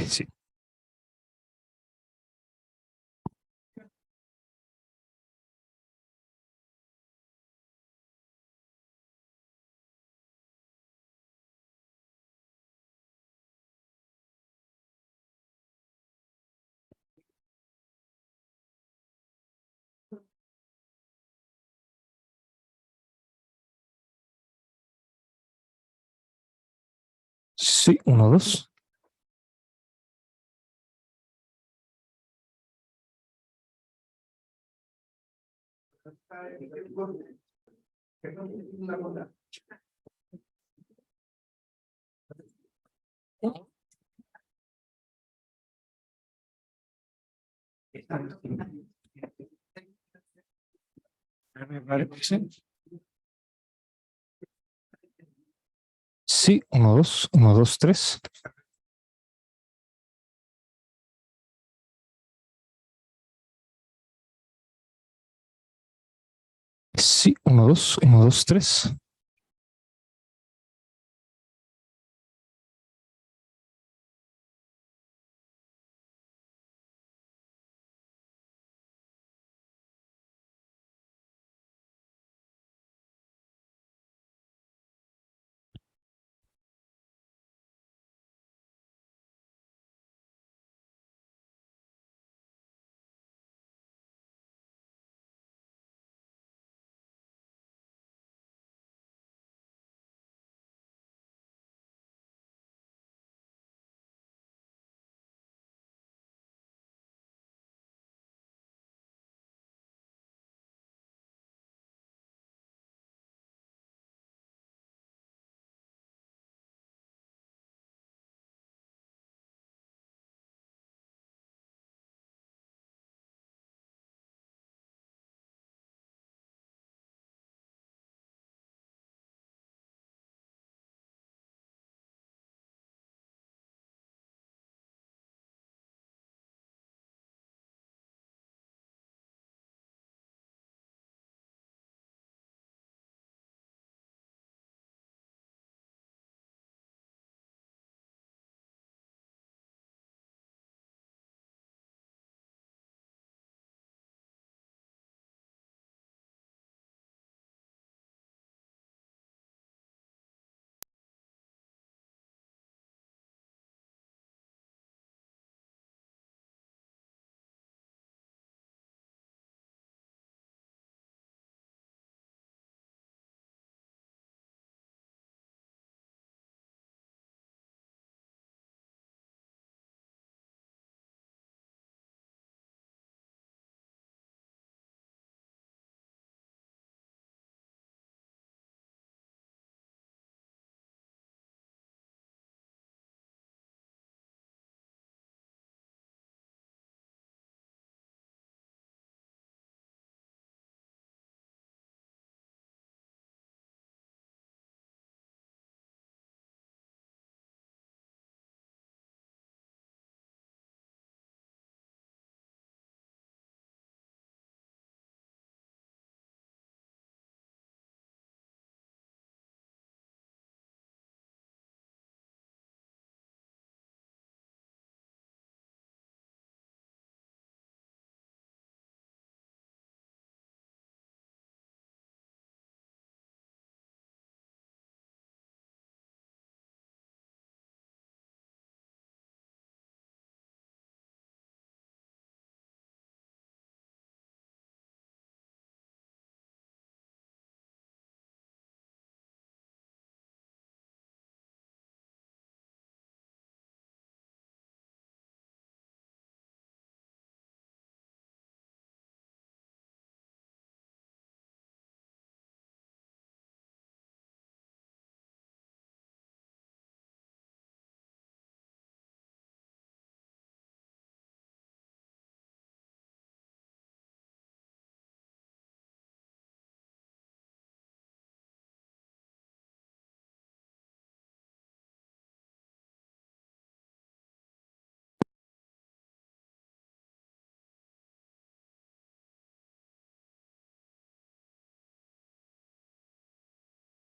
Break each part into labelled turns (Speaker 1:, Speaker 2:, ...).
Speaker 1: Sí. Sí, uno, dos. Vale, sí. Sí, uno, dos, tres. Sí, uno, dos, tres.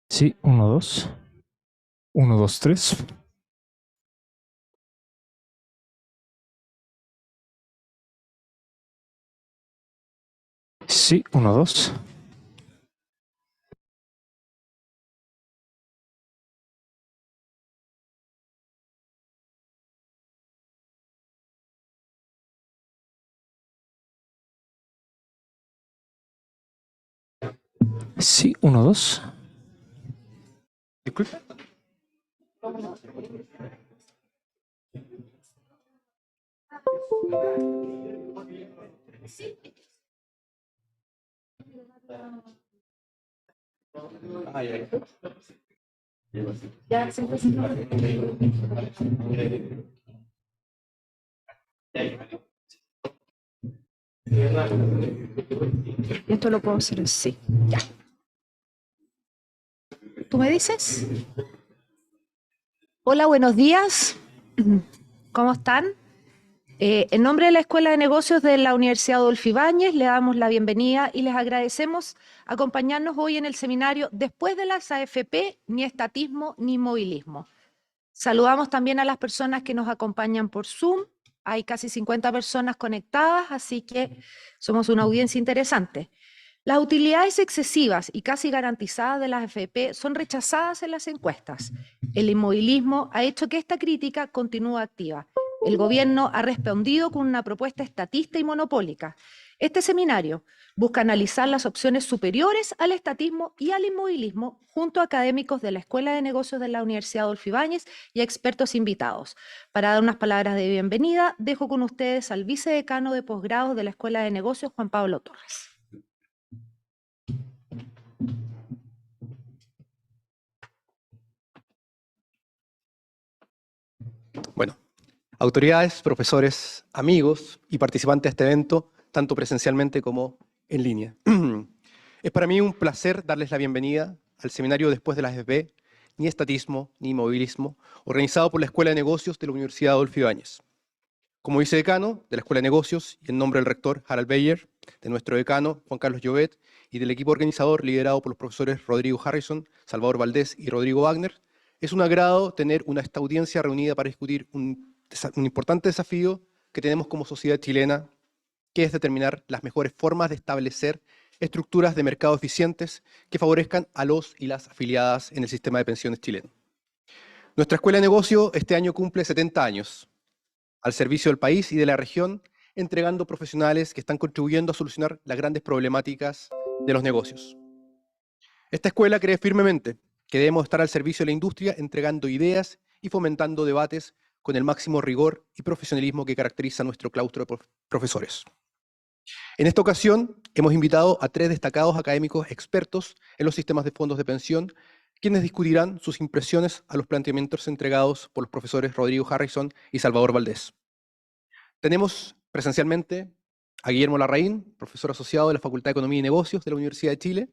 Speaker 1: Sí, uno, dos. Uno, dos, tres. Sí, 1, 2. Sí, 1, 2.
Speaker 2: Disculpe.
Speaker 3: Esto lo puedo hacer así. Ya. ¿Tú me dices? Hola, buenos días. ¿Cómo están? En nombre de la Escuela de Negocios de la Universidad Adolfo Ibáñez, le damos la bienvenida y les agradecemos acompañarnos hoy en el seminario Después de las AFP, ni estatismo ni movilismo. Saludamos también a las personas que nos acompañan por Zoom. Hay casi 50 personas conectadas, así que somos una audiencia interesante. Las utilidades excesivas y casi garantizadas de las AFP son rechazadas en las encuestas. El inmovilismo ha hecho que esta crítica continúe activa. El gobierno ha respondido con una propuesta estatista y monopólica. Este seminario busca analizar las opciones superiores al estatismo y al inmovilismo junto a académicos de la Escuela de Negocios de la Universidad Adolfo Ibáñez y a expertos invitados. Para dar unas palabras de bienvenida, dejo con ustedes al vicedecano de posgrados de la Escuela de Negocios, Juan Pablo Torres.
Speaker 2: Bueno, autoridades, profesores, amigos y participantes de este evento, tanto presencialmente como en línea. Es para mí un placer darles la bienvenida al seminario Después de la AFP, ni estatismo ni movilismo, organizado por la Escuela de Negocios de la Universidad Adolfo Ibáñez. Como vicedecano de la Escuela de Negocios y en nombre del rector Harald Beyer, de nuestro decano Juan Carlos Llobet y del equipo organizador liderado por los profesores Rodrigo Harrison, Salvador Valdés y Rodrigo Wagner, es un agrado tener esta audiencia reunida para discutir un importante desafío que tenemos como sociedad chilena, que es determinar las mejores formas de establecer estructuras de mercado eficientes que favorezcan a los y las afiliadas en el sistema de pensiones chileno. Nuestra Escuela de Negocio este año cumple 70 años al servicio del país y de la región, entregando profesionales que están contribuyendo a solucionar las grandes problemáticas de los negocios. Esta escuela cree firmemente que debemos estar al servicio de la industria, entregando ideas y fomentando debates con el máximo rigor y profesionalismo que caracteriza a nuestro claustro de profesores. En esta ocasión, hemos invitado a 3 destacados académicos expertos en los sistemas de fondos de pensión, quienes discutirán sus impresiones a los planteamientos entregados por los profesores Rodrigo Harrison y Salvador Valdés. Tenemos presencialmente a Guillermo Larraín, profesor asociado de la Facultad de Economía y Negocios de la Universidad de Chile,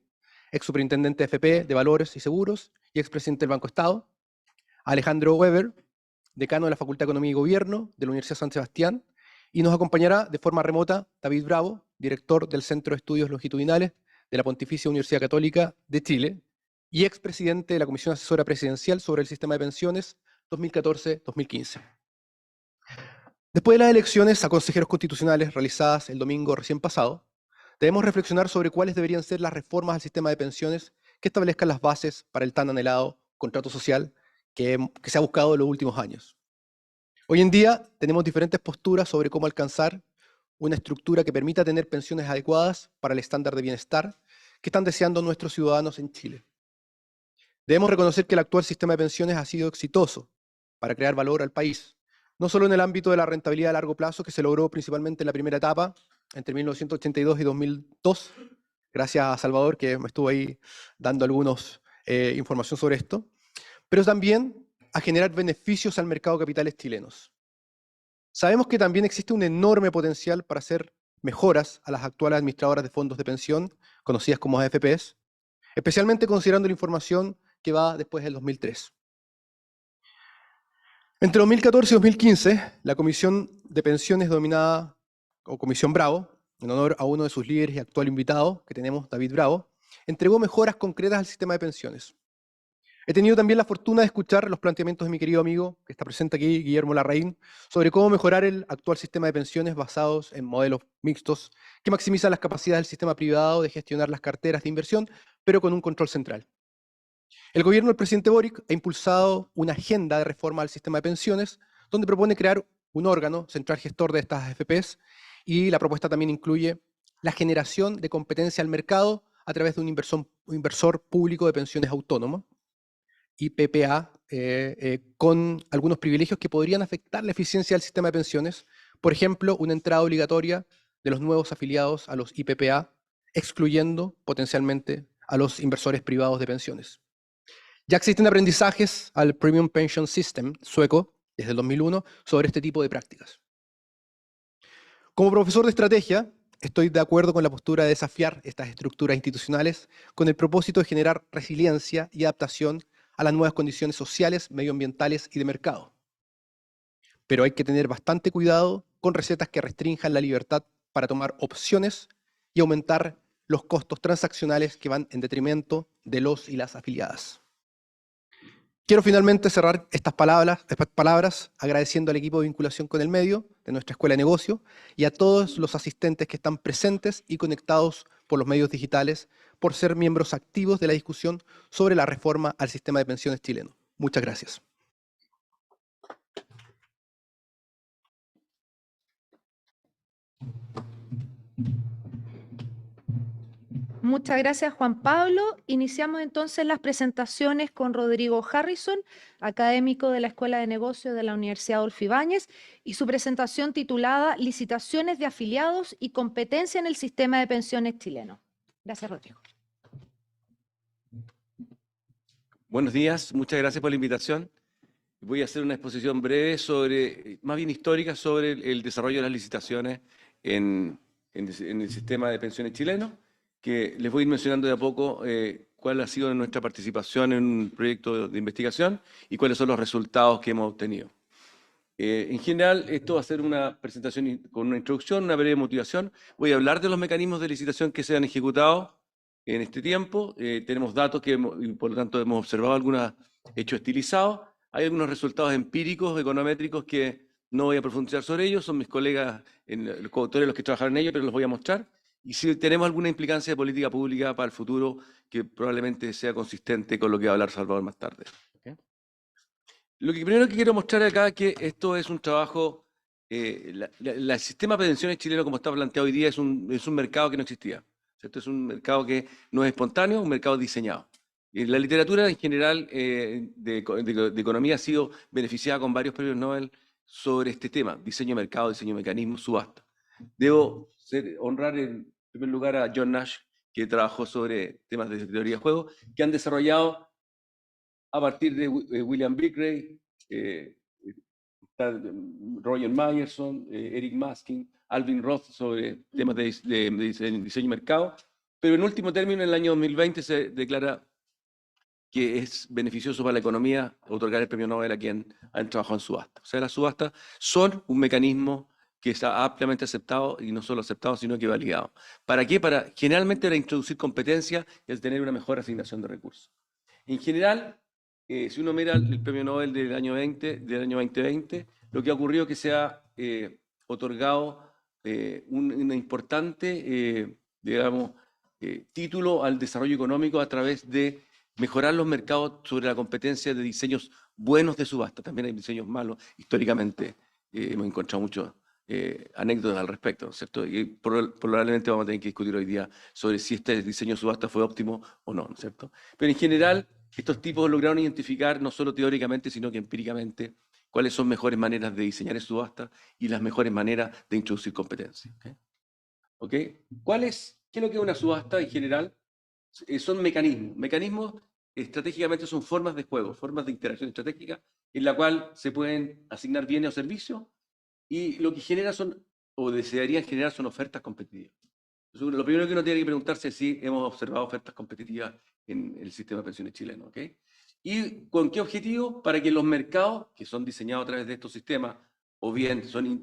Speaker 2: ex superintendente de FP de Valores y Seguros y expresidente del Banco Estado; a Alejandro Weber, decano de la Facultad de Economía y Gobierno de la Universidad San Sebastián, y nos acompañará de forma remota David Bravo, director del Centro de Estudios Longitudinales de la Pontificia Universidad Católica de Chile y expresidente de la Comisión Asesora Presidencial sobre el Sistema de Pensiones 2014-2015. Después de las elecciones a consejeros constitucionales realizadas el domingo recién pasado, debemos reflexionar sobre cuáles deberían ser las reformas al sistema de pensiones que establezcan las bases para el tan anhelado contrato social que se ha buscado en los últimos años. Hoy en día tenemos diferentes posturas sobre cómo alcanzar una estructura que permita tener pensiones adecuadas para el estándar de bienestar que están deseando nuestros ciudadanos en Chile. Debemos reconocer que el actual sistema de pensiones ha sido exitoso para crear valor al país, no solo en el ámbito de la rentabilidad a largo plazo, que se logró principalmente en la primera etapa, entre 1982 y 2002, gracias a Salvador, que me estuvo ahí dando algunos información sobre esto, pero también a generar beneficios al mercado de capitales chilenos. Sabemos que también existe un enorme potencial para hacer mejoras a las actuales administradoras de fondos de pensión, conocidas como AFPs, especialmente considerando la información que va después del 2003. Entre 2014 y 2015, la Comisión de Pensiones denominada, o Comisión Bravo, en honor a uno de sus líderes y actual invitado que tenemos, David Bravo, entregó mejoras concretas al sistema de pensiones. He tenido también la fortuna de escuchar los planteamientos de mi querido amigo, que está presente aquí, Guillermo Larraín, sobre cómo mejorar el actual sistema de pensiones basados en modelos mixtos que maximizan las capacidades del sistema privado de gestionar las carteras de inversión, pero con un control central. El gobierno del presidente Boric ha impulsado una agenda de reforma al sistema de pensiones, donde propone crear un órgano central gestor de estas AFPs, y la propuesta también incluye la generación de competencia al mercado a través de un inversor público de pensiones autónomo, IPPA, con algunos privilegios que podrían afectar la eficiencia del sistema de pensiones. Por ejemplo, una entrada obligatoria de los nuevos afiliados a los IPPA, excluyendo potencialmente a los inversores privados de pensiones. Ya existen aprendizajes al Premium Pension System sueco desde el 2001 sobre este tipo de prácticas. Como profesor de estrategia, estoy de acuerdo con la postura de desafiar estas estructuras institucionales con el propósito de generar resiliencia y adaptación a las nuevas condiciones sociales, medioambientales y de mercado. Pero hay que tener bastante cuidado con recetas que restrinjan la libertad para tomar opciones y aumentar los costos transaccionales que van en detrimento de los y las afiliadas. Quiero finalmente cerrar estas palabras agradeciendo al equipo de vinculación con el medio de nuestra Escuela de Negocio y a todos los asistentes que están presentes y conectados por los medios digitales por ser miembros activos de la discusión sobre la reforma al sistema de pensiones chileno. Muchas gracias.
Speaker 3: Muchas gracias, Juan Pablo. Iniciamos entonces las presentaciones con Rodrigo Harrison, académico de la Escuela de Negocios de la Universidad Adolfo Ibáñez, y su presentación titulada Licitaciones de afiliados y competencia en el sistema de pensiones chileno. Gracias, Rodrigo.
Speaker 4: Buenos días, muchas gracias por la invitación. Voy a hacer una exposición breve más bien histórica, sobre el desarrollo de las licitaciones en el sistema de pensiones chileno, que les voy a ir mencionando de a poco cuál ha sido nuestra participación en un proyecto de investigación y cuáles son los resultados que hemos obtenido. En general, esto va a ser una presentación con una introducción, una breve motivación. Voy a hablar de los mecanismos de licitación que se han ejecutado en este tiempo. Tenemos datos y por lo tanto hemos observado algunos hechos estilizados. Hay algunos resultados empíricos, econométricos, que no voy a profundizar sobre ellos. Son mis colegas, los coautores, los que trabajaron en ellos, pero los voy a mostrar. Y si tenemos alguna implicancia de política pública para el futuro que probablemente sea consistente con lo que va a hablar Salvador más tarde. ¿Okay? Lo que primero que quiero mostrar acá es que esto es un trabajo, el sistema de pensiones chileno como está planteado hoy día es un mercado que no existía. ¿Cierto? Es un mercado que no es espontáneo, un mercado diseñado. Y la literatura en general de economía ha sido beneficiada con varios premios Nobel sobre este tema: diseño de mercado, diseño de mecanismos, subasta. Debo honrar en primer lugar a John Nash, que trabajó sobre temas de teoría de juego, que han desarrollado a partir de William Bickley, Roger Myerson, Eric Maskin, Alvin Roth sobre temas de diseño y mercado. Pero en último término, en el año 2020 se declara que es beneficioso para la economía otorgar el premio Nobel a quien han trabajado en subasta. O sea, las subastas son un mecanismo que está ampliamente aceptado, y no solo aceptado, sino que validado. ¿Para qué? Generalmente para introducir competencia y el tener una mejor asignación de recursos. En general, si uno mira el premio Nobel del año 2020, lo que ha ocurrido es que se ha otorgado un importante, título al desarrollo económico a través de mejorar los mercados sobre la competencia de diseños buenos de subasta. También hay diseños malos. Históricamente hemos encontrado muchos anécdotas al respecto, ¿no es cierto? Y probablemente vamos a tener que discutir hoy día sobre si este diseño de subasta fue óptimo o no, ¿no es cierto? Pero en general, estos tipos lograron identificar, no solo teóricamente, sino que empíricamente, cuáles son mejores maneras de diseñar subasta y las mejores maneras de introducir competencia. ¿Okay? ¿Qué es lo que es una subasta en general? Son mecanismos. Mecanismos estratégicamente son formas de juego, formas de interacción estratégica en la cual se pueden asignar bienes o servicios, y lo que genera o desearían generar son ofertas competitivas. Entonces, lo primero que uno tiene que preguntarse es si hemos observado ofertas competitivas en el sistema de pensiones chileno. ¿Okay? ¿Y con qué objetivo? Para que los mercados, que son diseñados a través de estos sistemas, o bien son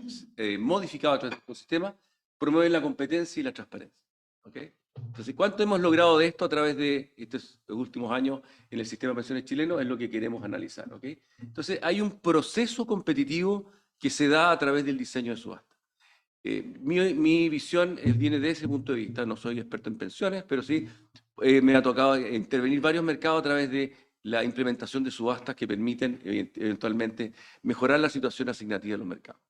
Speaker 4: modificados a través de estos sistemas, promueven la competencia y la transparencia. ¿Okay? Entonces, ¿cuánto hemos logrado de esto a través de estos últimos años en el sistema de pensiones chileno? Es lo que queremos analizar, ¿ok? Entonces, hay un proceso competitivo que se da a través del diseño de subasta. Mi visión viene de ese punto de vista. No soy experto en pensiones, pero sí me ha tocado intervenir varios mercados a través de la implementación de subastas que permiten eventualmente mejorar la situación asignativa de los mercados.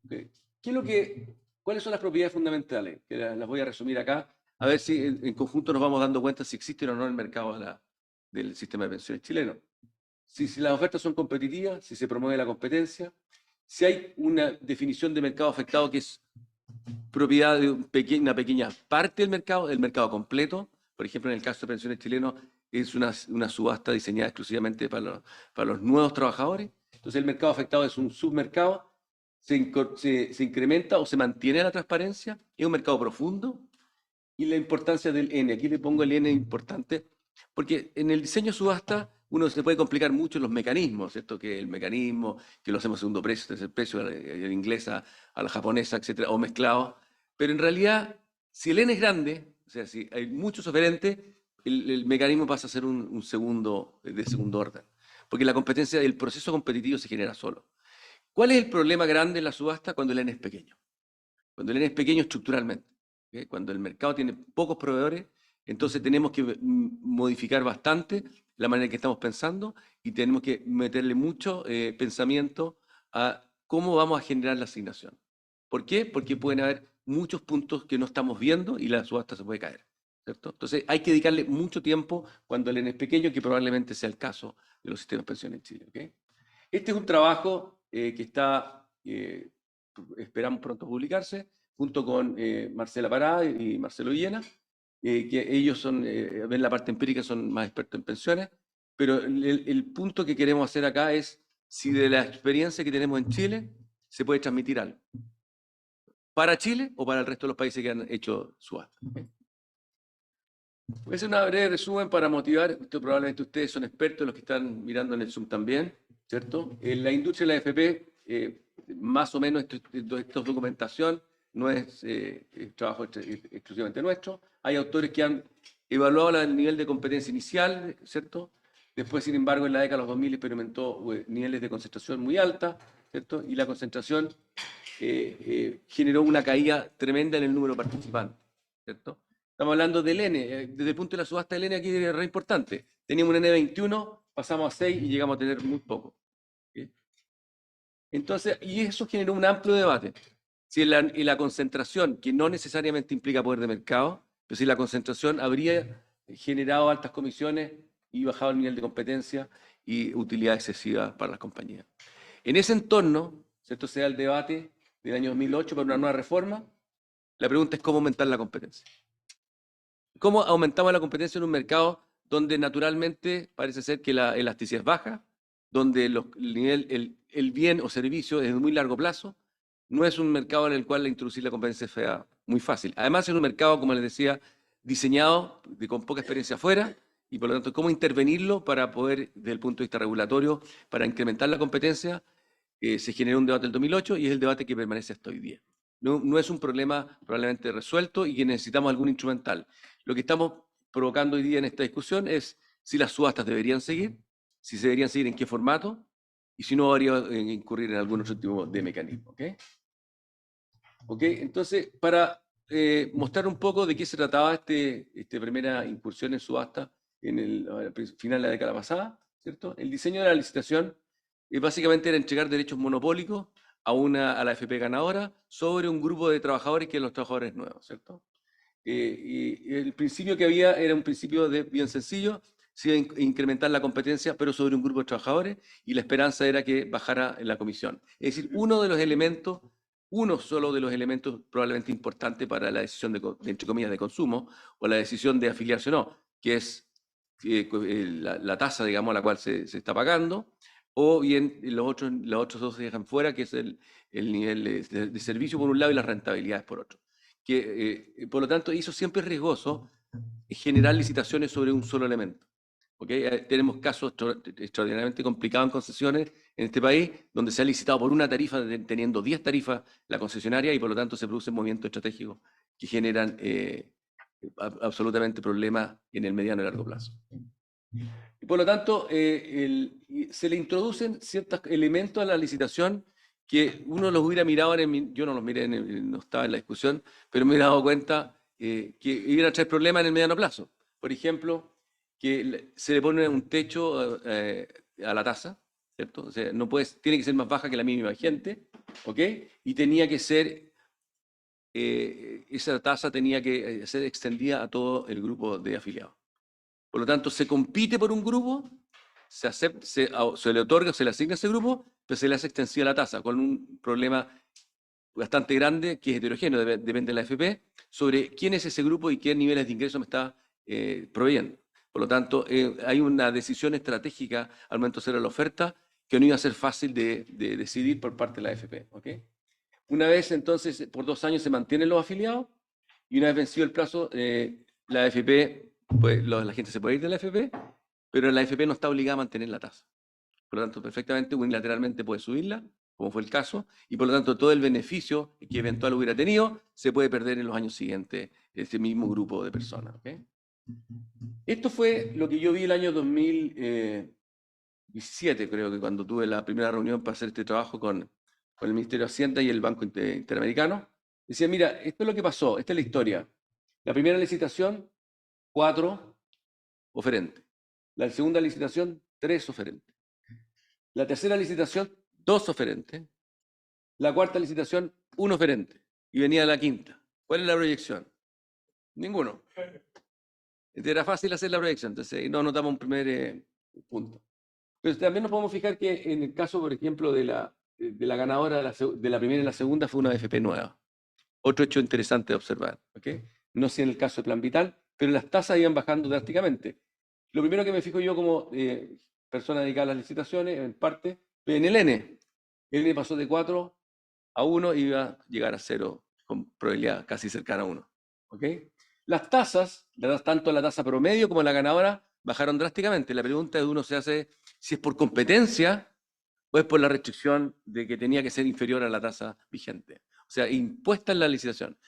Speaker 4: ¿Qué es lo que, ¿Cuáles son las propiedades fundamentales? Que las voy a resumir acá, a ver si en conjunto nos vamos dando cuenta si existe o no el mercado del sistema de pensiones chileno. Si las ofertas son competitivas, si se promueve la competencia, si hay una definición de mercado afectado que es propiedad de una pequeña parte del mercado completo. Por ejemplo, en el caso de pensiones chilenos, es una subasta diseñada exclusivamente para los nuevos trabajadores. Entonces, el mercado afectado es un submercado, se incrementa o se mantiene la transparencia, es un mercado profundo. Y la importancia del N, aquí le pongo el N importante, porque en el diseño subasta uno se puede complicar mucho los mecanismos, ¿cierto? Que el mecanismo, que lo hacemos segundo precio, tercer precio, el inglés a la japonesa, etcétera, o mezclado. Pero en realidad, si el N es grande, o sea, si hay muchos oferentes, el mecanismo pasa a ser un segundo, de segundo orden. Porque la competencia, el proceso competitivo se genera solo. ¿Cuál es el problema grande en la subasta? Cuando el N es pequeño. Cuando el N es pequeño estructuralmente. ¿Okay? Cuando el mercado tiene pocos proveedores, entonces tenemos que modificar bastante la manera en que estamos pensando y tenemos que meterle mucho pensamiento a cómo vamos a generar la asignación. ¿Por qué? Porque pueden haber muchos puntos que no estamos viendo y la subasta se puede caer, ¿cierto? Entonces hay que dedicarle mucho tiempo cuando el N es pequeño, que probablemente sea el caso de los sistemas de pensiones en Chile. ¿Okay? Este es un trabajo que está, esperamos pronto publicarse, junto con Marcela Parada y Marcelo Villena, que ellos ven la parte empírica, son más expertos en pensiones, pero el punto que queremos hacer acá es si de la experiencia que tenemos en Chile se puede transmitir algo. ¿Para Chile o para el resto de los países que han hecho subasta? Voy a hacer una breve resumen para motivar, probablemente ustedes son expertos, los que están mirando en el Zoom también, ¿cierto? En la industria de la AFP, más o menos esto es documentación, no es trabajo exclusivamente nuestro. Hay autores que han evaluado el nivel de competencia inicial, ¿cierto? Después, sin embargo, en la década de los 2000 experimentó niveles de concentración muy alta, ¿cierto? Y la concentración generó una caída tremenda en el número de participantes, ¿cierto? Estamos hablando del N, desde el punto de la subasta del N aquí es re importante. Teníamos un N de 21, pasamos a 6 y llegamos a tener muy poco. ¿Sí? Entonces, y eso generó un amplio debate. Si la concentración, que no necesariamente implica poder de mercado, pero si la concentración habría generado altas comisiones y bajado el nivel de competencia y utilidad excesiva para las compañías. En ese entorno, ¿cierto? Se da el debate del año 2008 para una nueva reforma. La pregunta es cómo aumentar la competencia. ¿Cómo aumentamos la competencia en un mercado donde naturalmente parece ser que la elasticidad es baja, donde el bien o servicio es de muy largo plazo? No es un mercado en el cual introducir la competencia sea muy fácil. Además es un mercado, como les decía, diseñado con poca experiencia afuera y por lo tanto cómo intervenirlo para poder, desde el punto de vista regulatorio, para incrementar la competencia. Se generó un debate en el 2008 y es el debate que permanece hasta hoy día. No es un problema probablemente resuelto y que necesitamos algún instrumental. Lo que estamos provocando hoy día en esta discusión es si las subastas deberían seguir, si se deberían seguir en qué formato y si no habría incurrir en algún otro tipo de mecanismo. ¿Ok? Entonces, para mostrar un poco de qué se trataba esta primera incursión en subasta en el final de la década pasada, ¿cierto? El diseño de la licitación básicamente era entregar derechos monopólicos a la AFP ganadora sobre un grupo de trabajadores que eran los trabajadores nuevos, ¿cierto? Y el principio que había era un principio bien sencillo, se iba a incrementar la competencia, pero sobre un grupo de trabajadores, y la esperanza era que bajara en la comisión. Es decir, uno solo de los elementos probablemente importantes para la decisión entre comillas, de consumo, o la decisión de afiliarse o no, que es la tasa, digamos, a la cual se está pagando, o bien los otros dos se dejan fuera, que es el nivel de servicio por un lado y las rentabilidades por otro. Por lo tanto, eso siempre es riesgoso generar licitaciones sobre un solo elemento. ¿Okay? Tenemos casos extraordinariamente complicados en concesiones en este país, donde se ha licitado por una tarifa, teniendo 10 tarifas la concesionaria, y por lo tanto se producen movimientos estratégicos que generan absolutamente problema en el mediano y largo plazo. Y por lo tanto, se le introducen ciertos elementos a la licitación que uno los hubiera mirado, yo no los miré, no estaba en la discusión, pero me he dado cuenta que iban a traer problemas en el mediano plazo. Por ejemplo, que se le pone un techo a la tasa, ¿cierto? O sea, tiene que ser más baja que la mínima vigente, ¿ok? Y tenía que ser, esa tasa tenía que ser extendida a todo el grupo de afiliados. Por lo tanto, se compite por un grupo, se le otorga, se le asigna a ese grupo, pero se le hace extensiva la tasa, con un problema bastante grande, que es heterogéneo, depende de la AFP, sobre quién es ese grupo y qué niveles de ingreso me está proveyendo. Por lo tanto, hay una decisión estratégica al momento de hacer la oferta que no iba a ser fácil de decidir por parte de la AFP. ¿Okay? Una vez, entonces, por 2 años se mantienen los afiliados, y una vez vencido el plazo, la AFP, pues, la gente se puede ir de la AFP, pero la AFP no está obligada a mantener la tasa. Por lo tanto, perfectamente unilateralmente puede subirla, como fue el caso, y por lo tanto todo el beneficio que eventual hubiera tenido se puede perder en los años siguientes ese mismo grupo de personas. ¿Okay? Esto fue lo que yo vi el año 2017, creo que cuando tuve la primera reunión para hacer este trabajo con el Ministerio de Hacienda y el Banco Interamericano. Decía, mira, esto es lo que pasó, esta es la historia. La primera licitación, 4 oferentes. La segunda licitación, 3 oferentes. La tercera licitación, 2 oferentes. La cuarta licitación, 1 oferente. Y venía la quinta. ¿Cuál es la proyección? Ninguno. Era fácil hacer la proyección, entonces no anotamos un primer punto. Pero también nos podemos fijar que en el caso, por ejemplo, de la ganadora de la primera y la segunda fue una AFP nueva. Otro hecho interesante de observar. ¿Okay? No sé en el caso de Plan Vital, pero las tasas iban bajando drásticamente. Lo primero que me fijo yo como persona dedicada a las licitaciones, en parte, en el N. El N pasó de 4 a 1 y iba a llegar a 0 con probabilidad casi cercana a 1. ¿Okay? Las tasas, tanto la tasa promedio como la ganadora, bajaron drásticamente. La pregunta de uno se hace si es por competencia o es por la restricción de que tenía que ser inferior a la tasa vigente. O sea, impuesta en la licitación.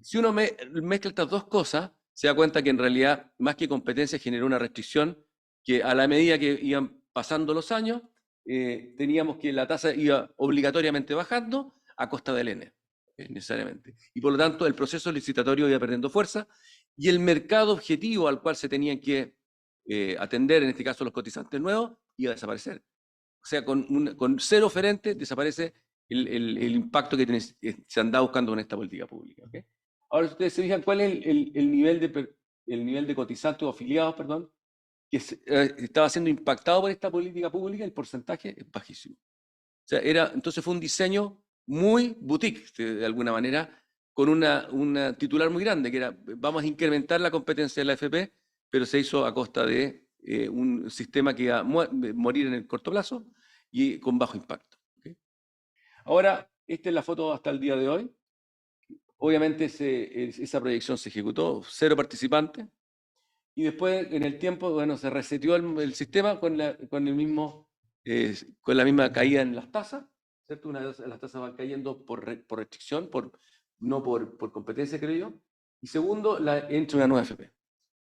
Speaker 4: Si uno mezcla estas dos cosas, se da cuenta que en realidad, más que competencia, generó una restricción que a la medida que iban pasando los años, teníamos que la tasa iba obligatoriamente bajando a costa del N, necesariamente. Y por lo tanto, el proceso licitatorio iba perdiendo fuerza y el mercado objetivo al cual se tenían que atender, en este caso los cotizantes nuevos, iba a desaparecer. O sea, con 0 oferentes desaparece el impacto que se andaba buscando con esta política pública. ¿Okay? Ahora, si ustedes se fijan, ¿cuál es el nivel de cotizantes o afiliados, perdón, que estaba siendo impactado por esta política pública? El porcentaje es bajísimo. O sea, entonces fue un diseño muy boutique, de alguna manera, con una titular muy grande, que era, vamos a incrementar la competencia de la AFP, pero se hizo a costa de un sistema que iba a morir en el corto plazo y con bajo impacto. ¿Okay? Ahora, esta es la foto hasta el día de hoy. Obviamente esa proyección se ejecutó, 0 participantes, y después en el tiempo, bueno, se reseteó el sistema con la misma caída en las tasas, ¿cierto? Las tasas van cayendo por restricción, no por competencia, creo yo. Y segundo, entra una nueva AFP.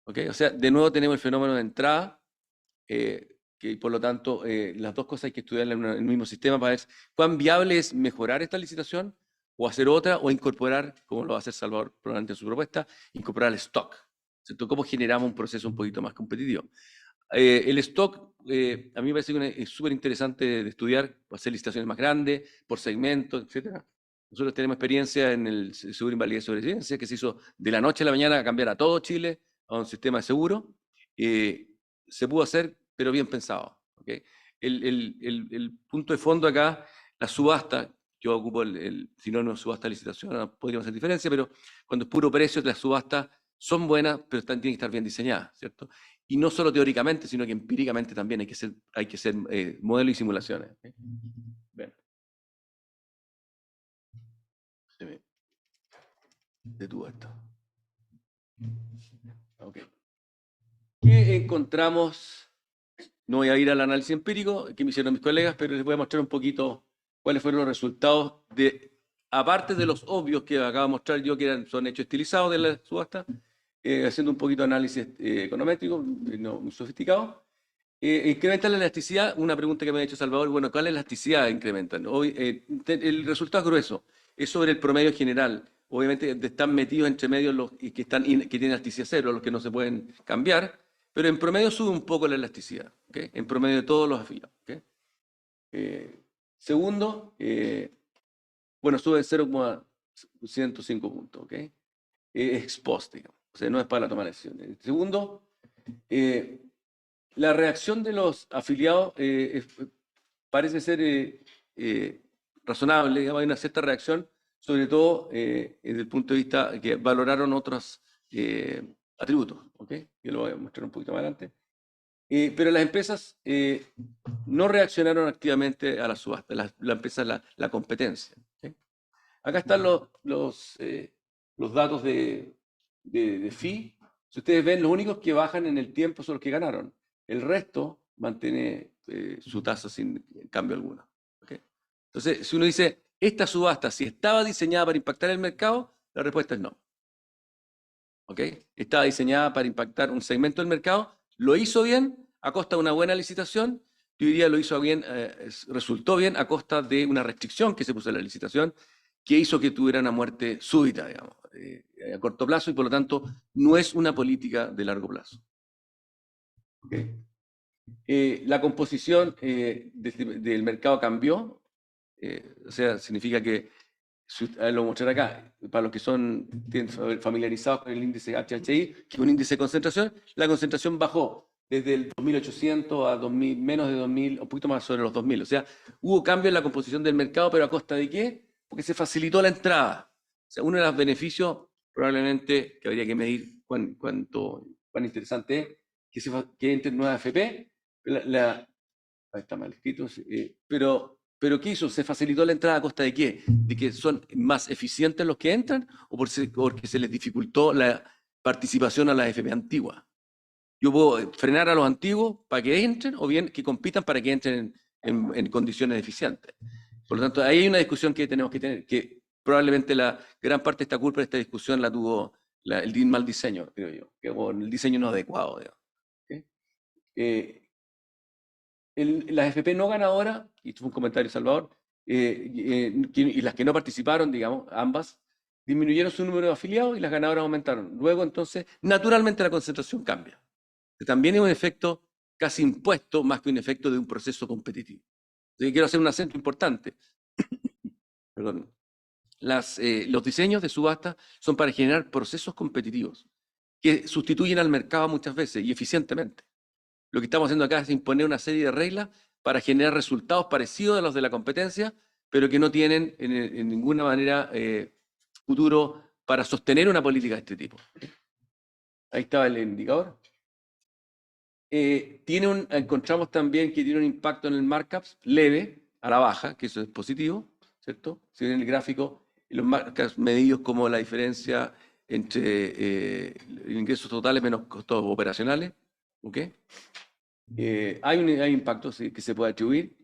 Speaker 4: ¿Okay? O sea, de nuevo tenemos el fenómeno de entrada, que por lo tanto las dos cosas hay que estudiar en el mismo sistema para ver cuán viable es mejorar esta licitación o hacer otra o incorporar, como lo va a hacer Salvador probablemente en su propuesta, incorporar el stock. ¿Cierto? ¿Cómo generamos un proceso un poquito más competitivo? El stock, a mí me parece que es súper interesante de estudiar, hacer licitaciones más grandes, por segmento, etc. Nosotros tenemos experiencia en el seguro de invalidez y sobrevivencia, que se hizo de la noche a la mañana a cambiar a todo Chile a un sistema de seguro. Se pudo hacer, pero bien pensado. ¿Okay? El punto de fondo acá, la subasta, yo ocupo el sinónimo de subasta de licitación, podríamos hacer diferencia, pero cuando es puro precio, las subastas son buenas, pero tienen que estar bien diseñadas, ¿cierto? Y no solo teóricamente, sino que empíricamente también hay que hacer modelos y simulaciones. ¿Okay? Bien. Se me detuvo esto. Okay. ¿Qué encontramos? No voy a ir al análisis empírico que me hicieron mis colegas, pero les voy a mostrar un poquito cuáles fueron los resultados aparte de los obvios que acabo de mostrar yo, que son hechos estilizados de la subasta, haciendo un poquito de análisis econométrico, no muy sofisticado. Incrementa la elasticidad, una pregunta que me ha hecho Salvador, bueno, ¿cuál elasticidad incrementan? Hoy, el resultado es grueso, es sobre el promedio general. Obviamente están metidos entre medio los que tienen elasticidad cero, los que no se pueden cambiar, pero en promedio sube un poco la elasticidad, ¿okay? En promedio de todos los afiliados. ¿Okay? Segundo, bueno, sube 0,105 puntos, ¿ok? Ex post, digamos, o sea, no es para la toma de decisiones. Segundo, la reacción de los afiliados parece ser razonable, digamos, hay una cierta reacción, sobre todo desde el punto de vista que valoraron otros atributos, ¿ok? Yo lo voy a mostrar un poquito más adelante. Pero las empresas no reaccionaron activamente a la subasta, la empresa, la competencia. ¿Okay? Acá están los datos de fee. Si ustedes ven, los únicos que bajan en el tiempo son los que ganaron. El resto mantiene su tasa sin cambio alguno. ¿Okay? Entonces, si uno dice, esta subasta, si estaba diseñada para impactar el mercado, la respuesta es no. ¿Okay? Estaba diseñada para impactar un segmento del mercado, lo hizo bien a costa de una buena licitación, yo diría lo hizo bien, resultó bien a costa de una restricción que se puso en la licitación, que hizo que tuviera una muerte súbita, digamos, a corto plazo, y por lo tanto no es una política de largo plazo. ¿Okay? La composición del mercado cambió, o sea, significa que, lo voy a mostrar acá, para los que tienen familiarizados con el índice HHI, que es un índice de concentración, la concentración bajó desde el 2800 a 2000, menos de 2000, un poquito más sobre los 2000. O sea, hubo cambio en la composición del mercado, pero ¿a costa de qué? Porque se facilitó la entrada. O sea, uno de los beneficios, probablemente, que habría que medir cuán interesante es, que entren nuevas FP. Ahí está mal escrito, pero ¿qué hizo? ¿Se facilitó la entrada a costa de qué? ¿De que son más eficientes los que entran o porque se les dificultó la participación a las FP antiguas? Yo puedo frenar a los antiguos para que entren o bien que compitan para que entren en condiciones eficientes. Por lo tanto, ahí hay una discusión que tenemos que tener, que probablemente la gran parte de esta culpa de esta discusión la tuvo el mal diseño, creo yo, que el diseño no adecuado. ¿Okay? Las FP no ganadoras, y esto fue un comentario de Salvador, y las que no participaron, digamos, ambas, disminuyeron su número de afiliados y las ganadoras aumentaron. Luego, entonces, naturalmente la concentración cambia. También es un efecto casi impuesto más que un efecto de un proceso competitivo. Entonces, quiero hacer un acento importante. Perdón. Los diseños de subasta son para generar procesos competitivos que sustituyen al mercado muchas veces y eficientemente. Lo que estamos haciendo acá es imponer una serie de reglas para generar resultados parecidos a los de la competencia, pero que no tienen en ninguna manera futuro para sostener una política de este tipo. Ahí estaba el indicador. Encontramos también que tiene un impacto en el markups leve, a la baja, que eso es positivo, ¿cierto? Si ven el gráfico, los markups medidos como la diferencia entre ingresos totales menos costos operacionales, ¿ok? Hay impactos que se puede atribuir.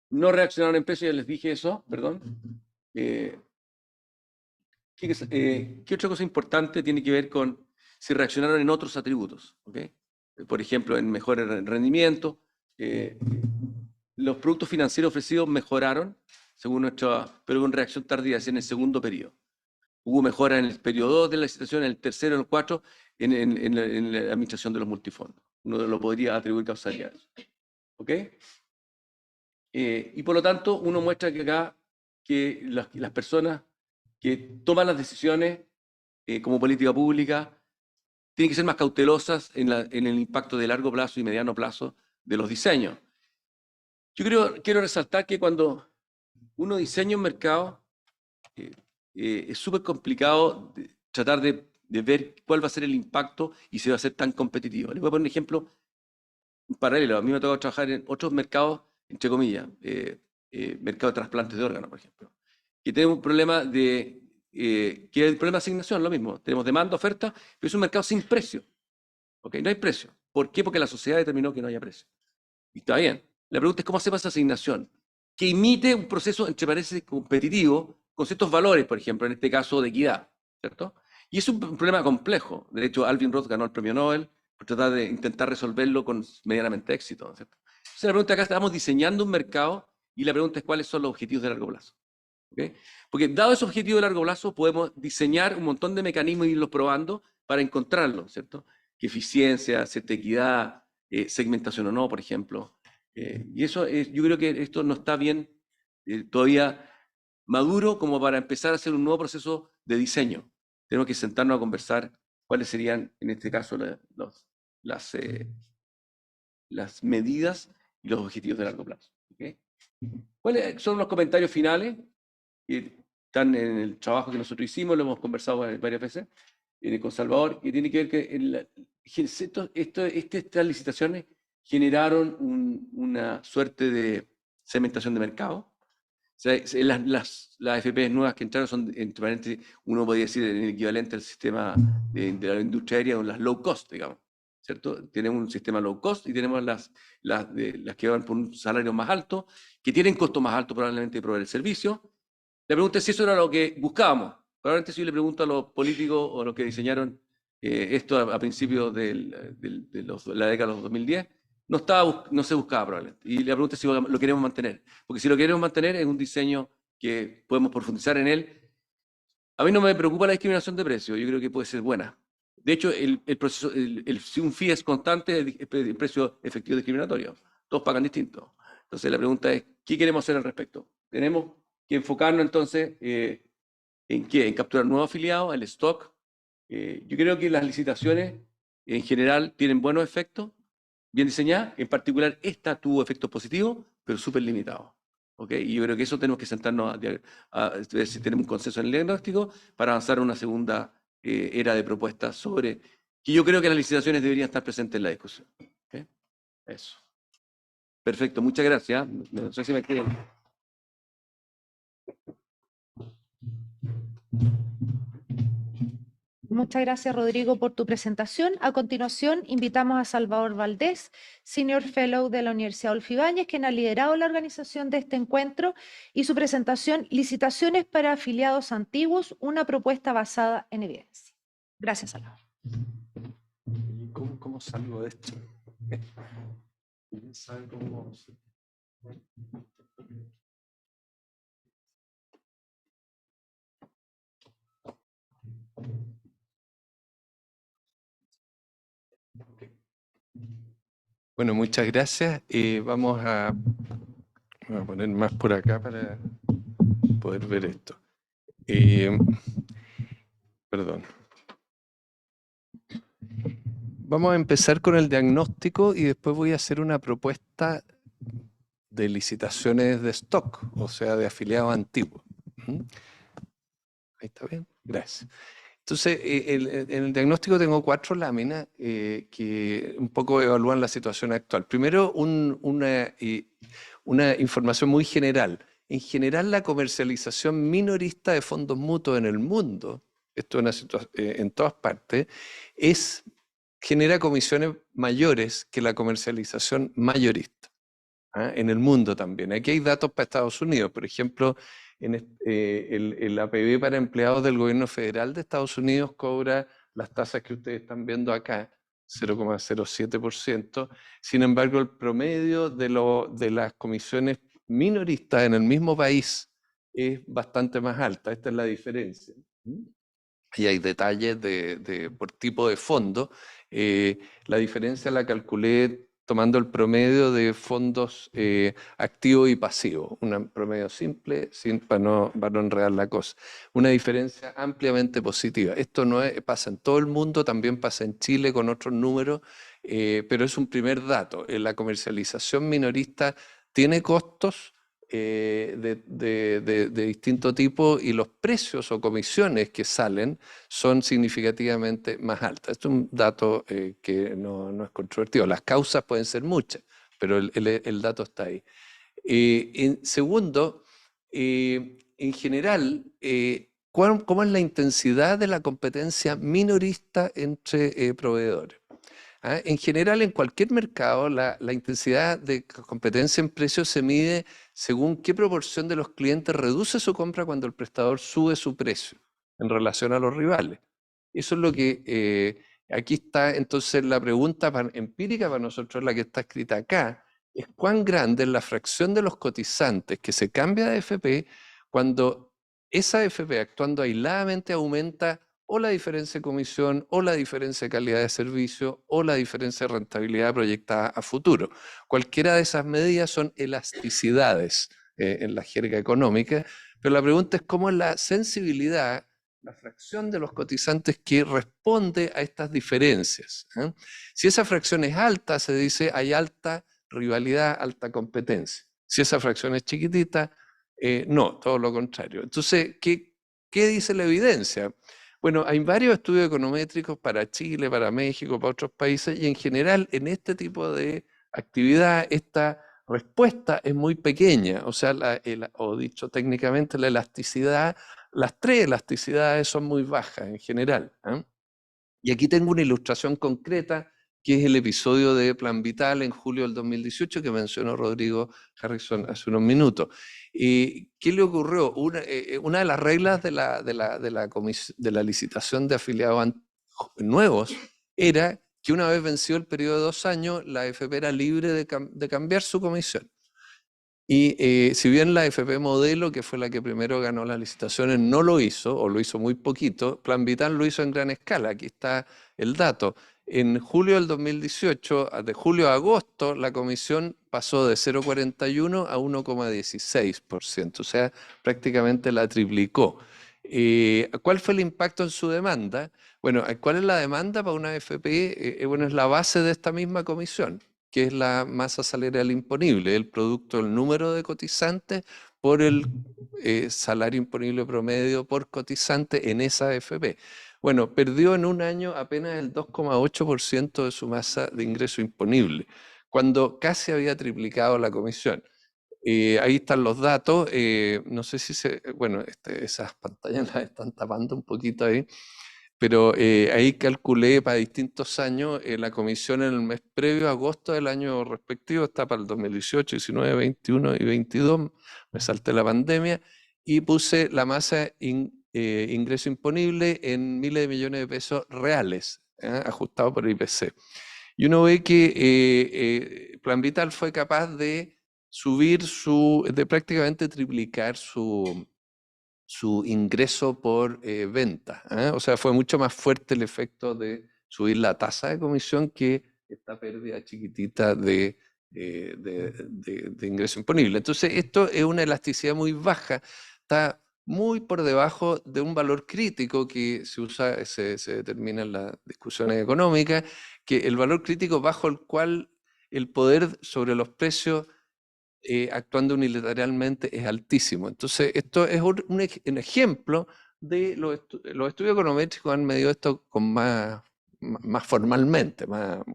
Speaker 4: No reaccionaron en precio, ya les dije eso, perdón. ¿Qué otra cosa importante tiene que ver con si reaccionaron en otros atributos? ¿Okay? Por ejemplo, en mejor rendimiento. Los productos financieros ofrecidos mejoraron, según pero con reacción tardía, es en el segundo periodo. Hubo mejora en el periodo 2 de la licitación, en el tercero, en el 4, en la administración de los multifondos. Uno lo podría atribuir causalidades. ¿Ok? Y por lo tanto, uno muestra que acá que las personas que toman las decisiones como política pública tienen que ser más cautelosas en el impacto de largo plazo y mediano plazo de los diseños. Yo quiero resaltar que cuando uno diseña un mercado, es súper complicado tratar de ver cuál va a ser el impacto y si va a ser tan competitivo. Les voy a poner un ejemplo paralelo. A mí me ha tocado trabajar en otros mercados, entre comillas, mercado de trasplantes de órganos, por ejemplo, que tenemos un problema que es el problema de asignación, lo mismo. Tenemos demanda, oferta, pero es un mercado sin precio. ¿Okay? No hay precio. ¿Por qué? Porque la sociedad determinó que no haya precio. Y está bien. La pregunta es cómo hacemos esa asignación, que imite un proceso, entre paréntesis, competitivo, con ciertos valores, por ejemplo, en este caso de equidad, ¿cierto? Y es un problema complejo. De hecho, Alvin Roth ganó el premio Nobel por tratar de intentar resolverlo con medianamente éxito, ¿cierto? Entonces la pregunta acá, estamos diseñando un mercado y la pregunta es cuáles son los objetivos de largo plazo. ¿Okay? Porque dado ese objetivo de largo plazo, podemos diseñar un montón de mecanismos e irlos probando para encontrarlos, ¿cierto? Que eficiencia, cierta equidad, segmentación o no, por ejemplo. Y eso yo creo que esto no está bien todavía maduro como para empezar a hacer un nuevo proceso de diseño. Tenemos que sentarnos a conversar cuáles serían, en este caso, las medidas y los objetivos de largo plazo. ¿Okay? ¿Cuáles son los comentarios finales? Que están en el trabajo que nosotros hicimos, lo hemos conversado varias veces con Salvador, que tiene que ver que estas licitaciones generaron una suerte de segmentación de mercado. O sea, las AFP nuevas que entraron son, entre paréntesis, uno podría decir el equivalente al sistema de la industria aérea, o las low cost, digamos, ¿cierto? Tenemos un sistema low cost y tenemos las que van por un salario más alto, que tienen costo más alto probablemente de proveer el servicio. La pregunta es si eso era lo que buscábamos. Probablemente si yo le pregunto a los políticos o a los que diseñaron esto a principios de la década de los 2010, no se buscaba probablemente. Y la pregunta es si lo queremos mantener. Porque si lo queremos mantener es un diseño que podemos profundizar en él. A mí no me preocupa la discriminación de precios, yo creo que puede ser buena. De hecho, si un fee es constante, el precio efectivo discriminatorio. Todos pagan distinto. Entonces la pregunta es, ¿qué queremos hacer al respecto? Tenemos que enfocarnos entonces ¿en qué? En capturar nuevos afiliados, el stock. Yo creo que las licitaciones en general tienen buenos efectos, bien diseñadas. En particular, esta tuvo efectos positivos, pero súper limitados. ¿Okay? Y yo creo que eso tenemos que sentarnos a ver si tenemos un consenso en el diagnóstico para avanzar a una segunda era de propuestas sobre que yo creo que las licitaciones deberían estar presentes en la discusión. ¿Okay? Eso. Perfecto, muchas gracias. No sé si me quieren.
Speaker 3: Muchas gracias, Rodrigo, por tu presentación. A continuación, invitamos a Salvador Valdés, Senior Fellow de la Universidad Adolfo Ibáñez, quien ha liderado la organización de este encuentro, y su presentación, Licitaciones para afiliados antiguos, una propuesta basada en evidencia. Gracias, Salvador.
Speaker 5: ¿Cómo salgo de esto? ¿Quién sabe cómo? Bueno, muchas gracias. Vamos a poner más por acá para poder ver esto. Perdón. Vamos a empezar con el diagnóstico y después voy a hacer una propuesta de licitaciones de stock, o sea, de afiliados antiguos. Ahí está bien, gracias. Entonces, en el diagnóstico tengo 4 láminas que un poco evalúan la situación actual. Primero, una información muy general. En general, la comercialización minorista de fondos mutuos en el mundo, esto es en todas partes, genera comisiones mayores que la comercialización mayorista. En el mundo también. Aquí hay datos para Estados Unidos. Por ejemplo, el APB para empleados del gobierno federal de Estados Unidos cobra las tasas que ustedes están viendo acá, 0,07%. Sin embargo, el promedio de las comisiones minoristas en el mismo país es bastante más alta. Esta es la diferencia. Y hay detalles por tipo de fondo. La diferencia la calculé tomando el promedio de fondos activos y pasivos. Un promedio simple para no enredar la cosa. Una diferencia ampliamente positiva. Esto no pasa en todo el mundo, también pasa en Chile con otros números, pero es un primer dato. La comercialización minorista tiene costos de distinto tipo y los precios o comisiones que salen son significativamente más altas. Esto es un dato que no es controvertido. Las causas pueden ser muchas, pero el dato está ahí. Segundo, en general, ¿cómo es la intensidad de la competencia minorista entre proveedores? En general, en cualquier mercado, la intensidad de competencia en precios se mide según qué proporción de los clientes reduce su compra cuando el prestador sube su precio en relación a los rivales. Eso es lo que aquí está. Entonces la pregunta empírica para nosotros, la que está escrita acá, es cuán grande es la fracción de los cotizantes que se cambia de AFP cuando esa AFP actuando aisladamente aumenta o la diferencia de comisión, o la diferencia de calidad de servicio, o la diferencia de rentabilidad proyectada a futuro. Cualquiera de esas medidas son elasticidades en la jerga económica, pero la pregunta es cómo es la sensibilidad, la fracción de los cotizantes que responde a estas diferencias. Si esa fracción es alta, se dice hay alta rivalidad, alta competencia. Si esa fracción es chiquitita, no, todo lo contrario. Entonces, ¿qué dice la evidencia? Bueno, hay varios estudios econométricos para Chile, para México, para otros países, y en general en este tipo de actividad esta respuesta es muy pequeña, o sea, o dicho técnicamente, la elasticidad, las tres elasticidades son muy bajas en general. Y aquí tengo una ilustración concreta, que es el episodio de Plan Vital en julio del 2018 que mencionó Rodrigo Harrison hace unos minutos. ¿Qué le ocurrió? Una de las reglas de la licitación de afiliados nuevos era que una vez vencido el periodo de 2 años, la AFP era libre de cambiar su comisión. Y si bien la AFP Modelo, que fue la que primero ganó las licitaciones, no lo hizo, o lo hizo muy poquito, Plan Vital lo hizo en gran escala. Aquí está el dato. En julio del 2018, de julio a agosto, la comisión pasó de 0,41 a 1,16%, o sea, prácticamente la triplicó. ¿Cuál fue el impacto en su demanda? Bueno, ¿cuál es la demanda para una AFP? Bueno, es la base de esta misma comisión, que es la masa salarial imponible, el producto del número de cotizantes por el salario imponible promedio por cotizante en esa AFP. Bueno, perdió en un año apenas el 2,8% de su masa de ingreso imponible, cuando casi había triplicado la comisión. Ahí están los datos, no sé si bueno, esas pantallas las están tapando un poquito ahí, pero ahí calculé para distintos años la comisión en el mes previo, agosto del año respectivo, está para el 2018, 19, 21 y 22, me salté la pandemia, y puse la masa ingreso imponible en miles de millones de pesos reales, ajustado por IPC. Y uno ve que Plan Vital fue capaz de subir de prácticamente triplicar su ingreso por venta. O sea, fue mucho más fuerte el efecto de subir la tasa de comisión que esta pérdida chiquitita de ingreso imponible. Entonces, esto es una elasticidad muy baja, está muy por debajo de un valor crítico que se usa, se determina en las discusiones económicas, que el valor crítico bajo el cual el poder sobre los precios actuando unilateralmente es altísimo. Entonces, esto es un ejemplo de los estudios econométricos han medido esto con más formalmente,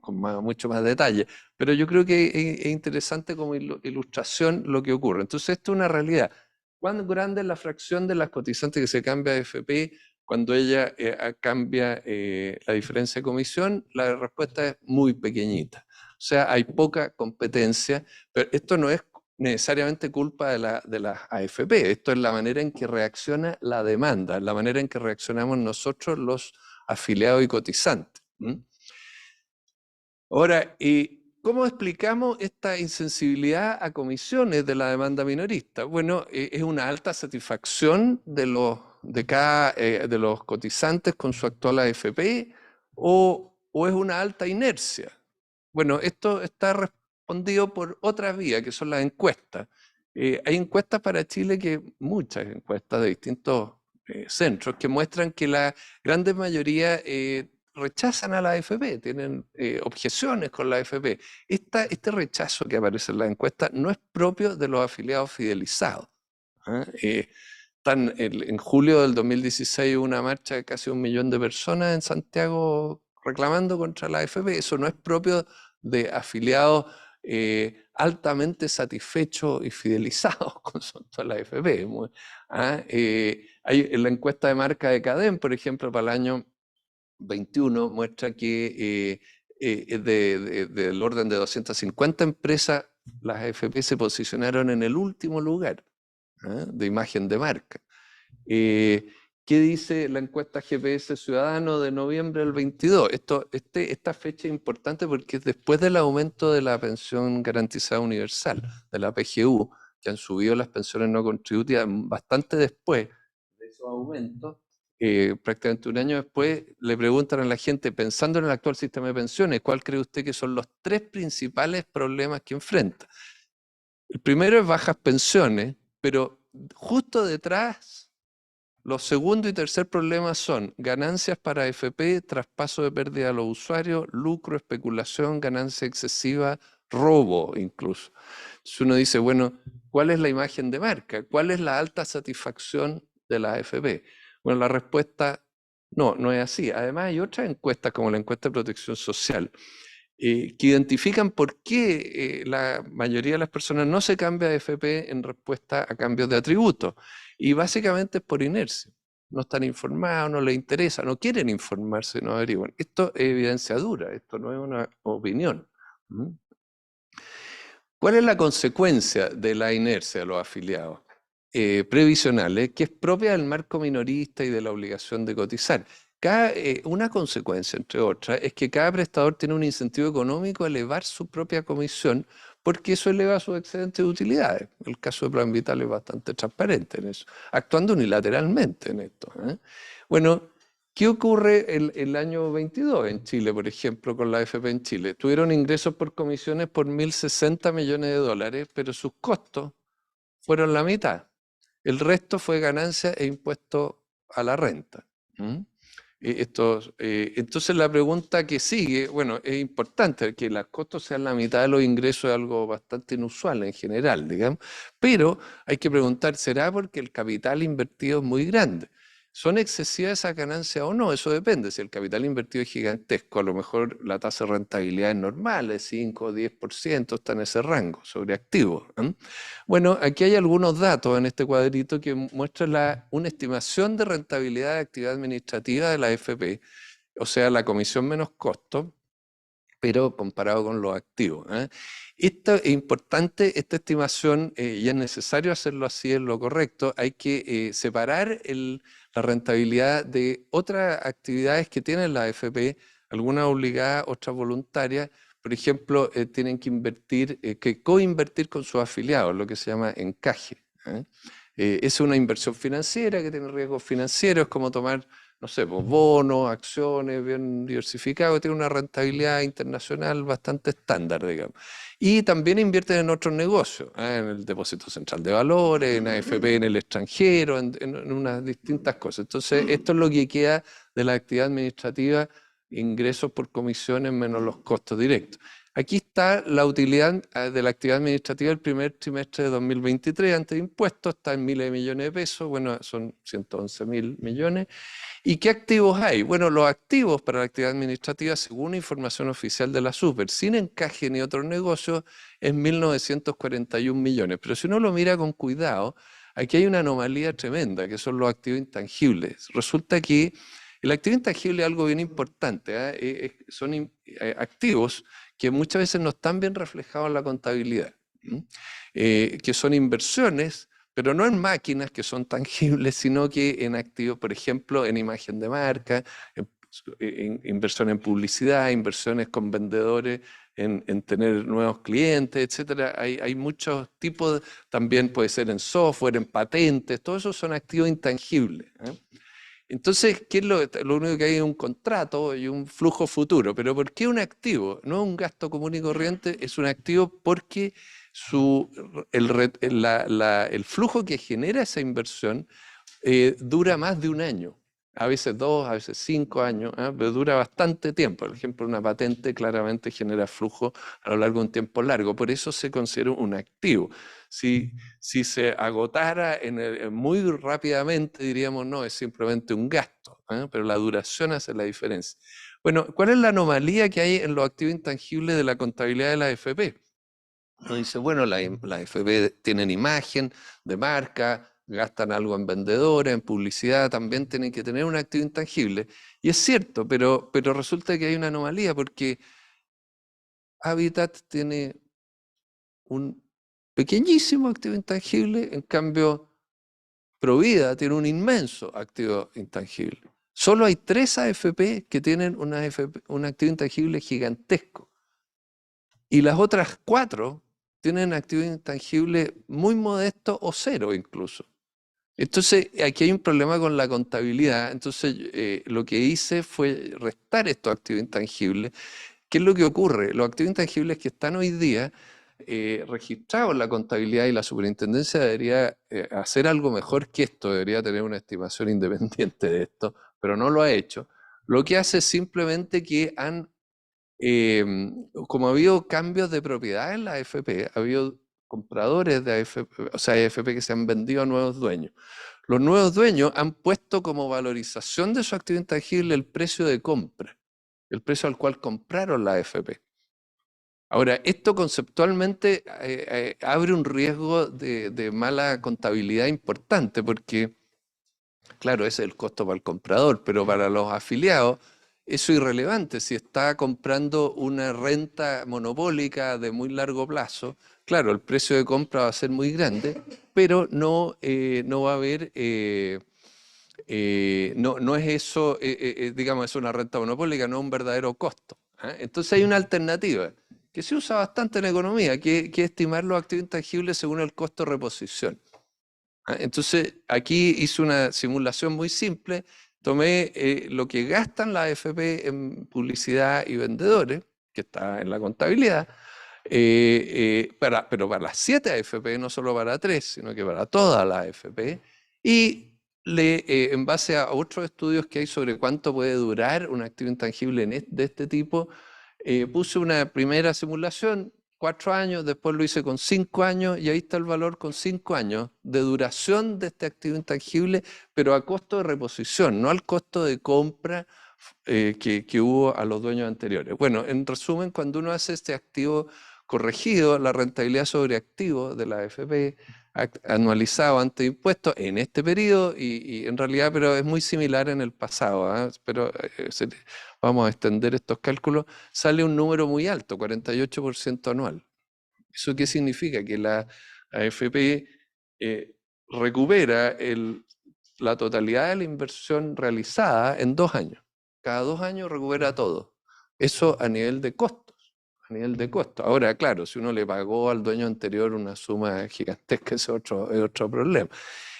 Speaker 5: con mucho más detalle. Pero yo creo que es interesante como ilustración lo que ocurre. Entonces, esto es una realidad. ¿Cuán grande es la fracción de las cotizantes que se cambia de FP cuando ella cambia la diferencia de comisión? La respuesta es muy pequeñita. O sea, hay poca competencia, pero esto no es necesariamente culpa de las AFP. Esto es la manera en que reacciona la demanda, la manera en que reaccionamos nosotros los afiliados y cotizantes. Ahora, ¿cómo explicamos esta insensibilidad a comisiones de la demanda minorista? Bueno, es una alta satisfacción de los cotizantes con su actual AFP o es una alta inercia. Bueno, esto está respondido por otras vías, que son las encuestas. Hay encuestas para Chile, muchas encuestas de distintos centros, que muestran que la gran mayoría rechazan a la AFP, tienen objeciones con la AFP. Este rechazo que aparece en la encuesta no es propio de los afiliados fidelizados. En julio del 2016 hubo una marcha de casi 1 millón de personas en Santiago reclamando contra la AFP. Eso no es propio de afiliados altamente satisfechos y fidelizados con la AFP. Hay en la encuesta de marca de Cadem, por ejemplo, para el año 21, muestra que del orden de 250 empresas, las AFP se posicionaron en el último lugar de imagen de marca. ¿Qué dice la encuesta GPS Ciudadano de noviembre del 22? Esta fecha es importante porque es después del aumento de la pensión garantizada universal, de la PGU, que han subido las pensiones no contributivas bastante después de esos aumentos. Prácticamente un año después, le preguntan a la gente, pensando en el actual sistema de pensiones, ¿cuál cree usted que son los 3 principales problemas que enfrenta? El primero es bajas pensiones, pero justo detrás, los segundo y tercer problemas son ganancias para AFP, traspaso de pérdida a los usuarios, lucro, especulación, ganancia excesiva, robo incluso. Entonces uno dice, bueno, ¿cuál es la imagen de marca? ¿Cuál es la alta satisfacción de la AFP? Bueno, la respuesta no es así. Además hay otras encuestas, como la encuesta de protección social, que identifican por qué la mayoría de las personas no se cambia de AFP en respuesta a cambios de atributos. Y básicamente es por inercia. No están informados, no les interesa, no quieren informarse, no averiguan. Esto es evidencia dura, esto no es una opinión. ¿Cuál es la consecuencia de la inercia de los afiliados previsionales, que es propia del marco minorista y de la obligación de cotizar? Una consecuencia, entre otras, es que cada prestador tiene un incentivo económico a elevar su propia comisión porque eso eleva sus excedentes de utilidades. El caso de Plan Vital es bastante transparente en eso, actuando unilateralmente en esto. Bueno, ¿qué ocurre el año 22 en Chile, por ejemplo, con la AFP en Chile? Tuvieron ingresos por comisiones por 1.060 millones de dólares, pero sus costos fueron la mitad. El resto fue ganancia e impuesto a la renta. Entonces la pregunta que sigue, bueno, es importante que los costos sean la mitad de los ingresos, es algo bastante inusual en general, digamos, pero hay que preguntar, ¿será porque el capital invertido es muy grande? ¿Son excesivas esas ganancias o no? Eso depende. Si el capital invertido es gigantesco, a lo mejor la tasa de rentabilidad es normal, es 5 o 10%, está en ese rango sobre activos. Bueno, aquí hay algunos datos en este cuadrito que muestran una estimación de rentabilidad de actividad administrativa de la AFP, o sea, la comisión menos costo, pero comparado con los activos. Esto es importante, esta estimación, y es necesario hacerlo así, es lo correcto. Hay que separar la rentabilidad de otras actividades que tienen la AFP, algunas obligadas, otras voluntarias. Por ejemplo, tienen que invertir, que coinvertir con sus afiliados, lo que se llama encaje. Es una inversión financiera que tiene riesgos financieros, como tomar, no sé, pues, bonos, acciones bien diversificados, tiene una rentabilidad internacional bastante estándar, digamos. Y también invierten en otros negocios, en el Depósito Central de Valores, en AFP en el extranjero, en unas distintas cosas. Entonces, esto es lo que queda de la actividad administrativa, ingresos por comisiones menos los costos directos. Aquí está la utilidad de la actividad administrativa del primer trimestre de 2023 antes de impuestos, está en miles de millones de pesos, bueno, son 111.000 millones. ¿Y qué activos hay? Bueno, los activos para la actividad administrativa, según información oficial de la Super, sin encaje ni otros negocios, es 1.941 millones. Pero si uno lo mira con cuidado, aquí hay una anomalía tremenda, que son los activos intangibles. Resulta que el activo intangible es algo bien importante, son activos que muchas veces no están bien reflejados en la contabilidad, que son inversiones, pero no en máquinas que son tangibles, sino que en activos, por ejemplo, en imagen de marca, inversión en publicidad, inversiones con vendedores, en tener nuevos clientes, etcétera. Hay muchos tipos, también puede ser en software, en patentes, todos esos son activos intangibles. Entonces, ¿qué es lo único que hay? Es un contrato y un flujo futuro. ¿Pero por qué un activo? No es un gasto común y corriente, es un activo porque el flujo que genera esa inversión dura más de un año. A veces 2, a veces 5 años, pero dura bastante tiempo. Por ejemplo, una patente claramente genera flujo a lo largo de un tiempo largo. Por eso se considera un activo. Si se agotara muy rápidamente, diríamos, no, es simplemente un gasto, pero la duración hace la diferencia. Bueno, ¿cuál es la anomalía que hay en los activos intangibles de la contabilidad de la AFP? Uno dice, bueno, las AFP tienen imagen de marca, gastan algo en vendedores, en publicidad, también tienen que tener un activo intangible. Y es cierto, pero resulta que hay una anomalía porque Habitat tiene un pequeñísimo activo intangible, en cambio Provida tiene un inmenso activo intangible. Solo hay 3 AFP que tienen un activo intangible gigantesco. Y las otras 4 tienen activo intangible muy modesto o 0 incluso. Entonces, aquí hay un problema con la contabilidad. Entonces, lo que hice fue restar estos activos intangibles. ¿Qué es lo que ocurre? Los activos intangibles que están hoy día registrados en la contabilidad, y la superintendencia debería hacer algo mejor que esto, debería tener una estimación independiente de esto, pero no lo ha hecho. Lo que hace es simplemente que como ha habido cambios de propiedad en la AFP, ha habido compradores de AFP, o sea, AFP que se han vendido a nuevos dueños. Los nuevos dueños han puesto como valorización de su activo intangible el precio de compra, el precio al cual compraron la AFP. Ahora, esto conceptualmente abre un riesgo de mala contabilidad importante, porque, claro, ese es el costo para el comprador, pero para los afiliados eso es irrelevante. Si está comprando una renta monopólica de muy largo plazo, claro, el precio de compra va a ser muy grande, pero no va a haber, no es eso, digamos, es una renta monopólica, no es un verdadero costo. Entonces hay una alternativa que se usa bastante en economía, que es estimar los activos intangibles según el costo de reposición. Entonces, aquí hice una simulación muy simple, tomé lo que gastan las AFP en publicidad y vendedores, que está en la contabilidad, pero para las 7 AFP, no solo para 3, sino que para todas las AFP, y en base a otros estudios que hay sobre cuánto puede durar un activo intangible de este tipo, puse una primera simulación, 4 años, después lo hice con 5 años, y ahí está el valor con 5 años de duración de este activo intangible, pero a costo de reposición, no al costo de compra que hubo a los dueños anteriores. Bueno, en resumen, cuando uno hace este activo corregido, la rentabilidad sobre activo de la AFP anualizado ante impuestos en este periodo, y en realidad, pero es muy similar en el pasado, pero vamos a extender estos cálculos, sale un número muy alto, 48% anual. ¿Eso qué significa? Que la AFP recupera la totalidad de la inversión realizada en 2 años. Cada 2 años recupera todo. Eso a nivel de costos. A nivel de costos. Ahora, claro, si uno le pagó al dueño anterior una suma gigantesca, es otro problema.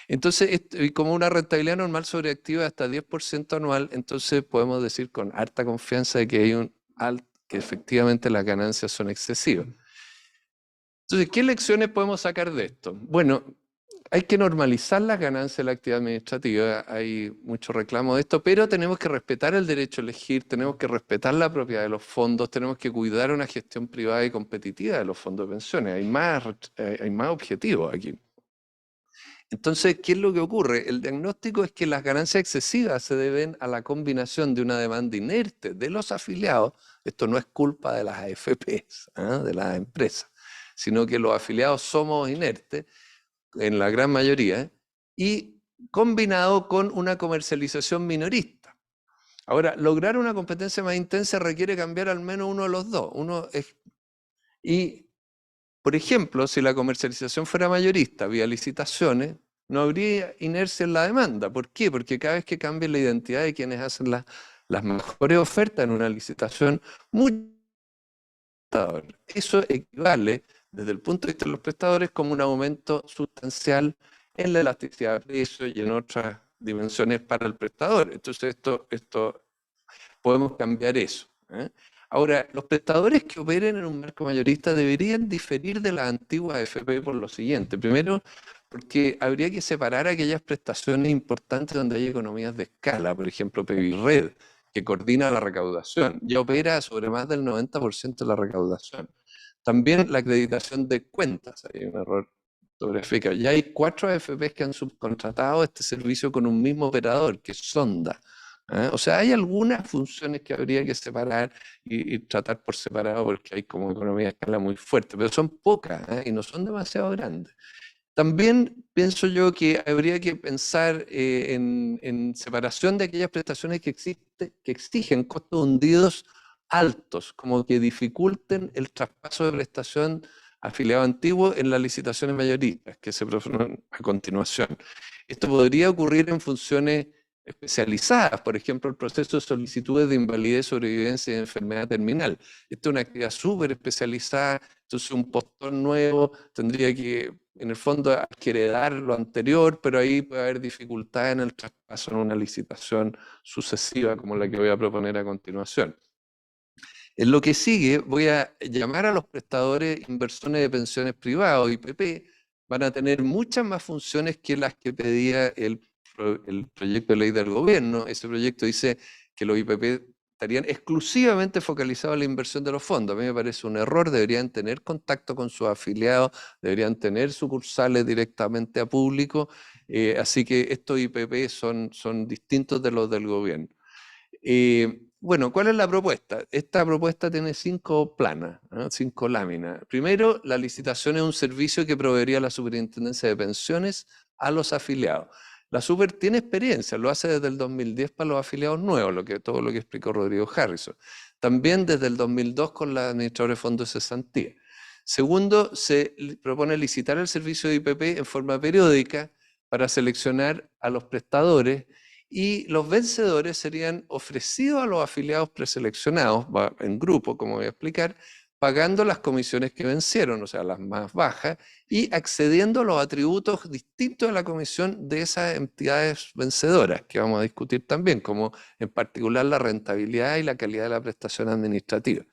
Speaker 5: Entonces, como una rentabilidad normal sobre activa hasta 10% anual, entonces podemos decir con harta confianza de que hay que efectivamente las ganancias son excesivas. Entonces, ¿qué lecciones podemos sacar de esto? Bueno, hay que normalizar las ganancias de la actividad administrativa, hay mucho reclamo de esto, pero tenemos que respetar el derecho a elegir, tenemos que respetar la propiedad de los fondos, tenemos que cuidar una gestión privada y competitiva de los fondos de pensiones. Hay más objetivos aquí. Entonces, ¿qué es lo que ocurre? El diagnóstico es que las ganancias excesivas se deben a la combinación de una demanda inerte de los afiliados. Esto no es culpa de las AFPs, de las empresas, sino que los afiliados somos inertes en la gran mayoría, y combinado con una comercialización minorista. Ahora, lograr una competencia más intensa requiere cambiar al menos uno de los dos. Y, por ejemplo, si la comercialización fuera mayorista vía licitaciones, no habría inercia en la demanda. ¿Por qué? Porque cada vez que cambie la identidad de quienes hacen las mejores ofertas en una licitación, eso equivale, desde el punto de vista de los prestadores, como un aumento sustancial en la elasticidad de precios y en otras dimensiones para el prestador. Entonces, esto podemos cambiar eso. Ahora, los prestadores que operen en un marco mayorista deberían diferir de la antigua AFP por lo siguiente. Primero, porque habría que separar aquellas prestaciones importantes donde hay economías de escala, por ejemplo, PEVIRRED, que coordina la recaudación, ya opera sobre más del 90% de la recaudación. También la acreditación de cuentas, hay un error ortográfico. Ya hay 4 AFPs que han subcontratado este servicio con un mismo operador, que es Sonda. O sea, hay algunas funciones que habría que separar y tratar por separado, porque hay como economía de escala muy fuerte, pero son pocas y no son demasiado grandes. También pienso yo que habría que pensar en separación de aquellas prestaciones que exigen costos hundidos altos, como que dificulten el traspaso de prestación afiliados antiguos en las licitaciones mayoristas que se proponen a continuación. Esto podría ocurrir en funciones especializadas, por ejemplo, el proceso de solicitudes de invalidez, sobrevivencia y enfermedad terminal. Esto es una actividad súper especializada, entonces un postor nuevo tendría que, en el fondo, heredar lo anterior, pero ahí puede haber dificultades en el traspaso en una licitación sucesiva como la que voy a proponer a continuación. En lo que sigue, voy a llamar a los prestadores inversores de pensiones privados, IPP, van a tener muchas más funciones que las que pedía el proyecto de ley del gobierno. Ese proyecto dice que los IPP estarían exclusivamente focalizados en la inversión de los fondos. A mí me parece un error, deberían tener contacto con sus afiliados, deberían tener sucursales directamente a público, así que estos IPP son distintos de los del gobierno. Bueno, ¿cuál es la propuesta? Esta propuesta tiene 5 planas, ¿no? 5 láminas. Primero, la licitación es un servicio que proveería la Superintendencia de Pensiones a los afiliados. La Super tiene experiencia, lo hace desde el 2010 para los afiliados nuevos, todo lo que explicó Rodrigo Harrison. También desde el 2002 con la administradora de fondos de cesantía. Segundo, se propone licitar el servicio de IPP en forma periódica para seleccionar a los prestadores, y los vencedores serían ofrecidos a los afiliados preseleccionados, en grupo, como voy a explicar, pagando las comisiones que vencieron, o sea, las más bajas, y accediendo a los atributos distintos de la comisión de esas entidades vencedoras, que vamos a discutir también, como en particular la rentabilidad y la calidad de la prestación administrativa.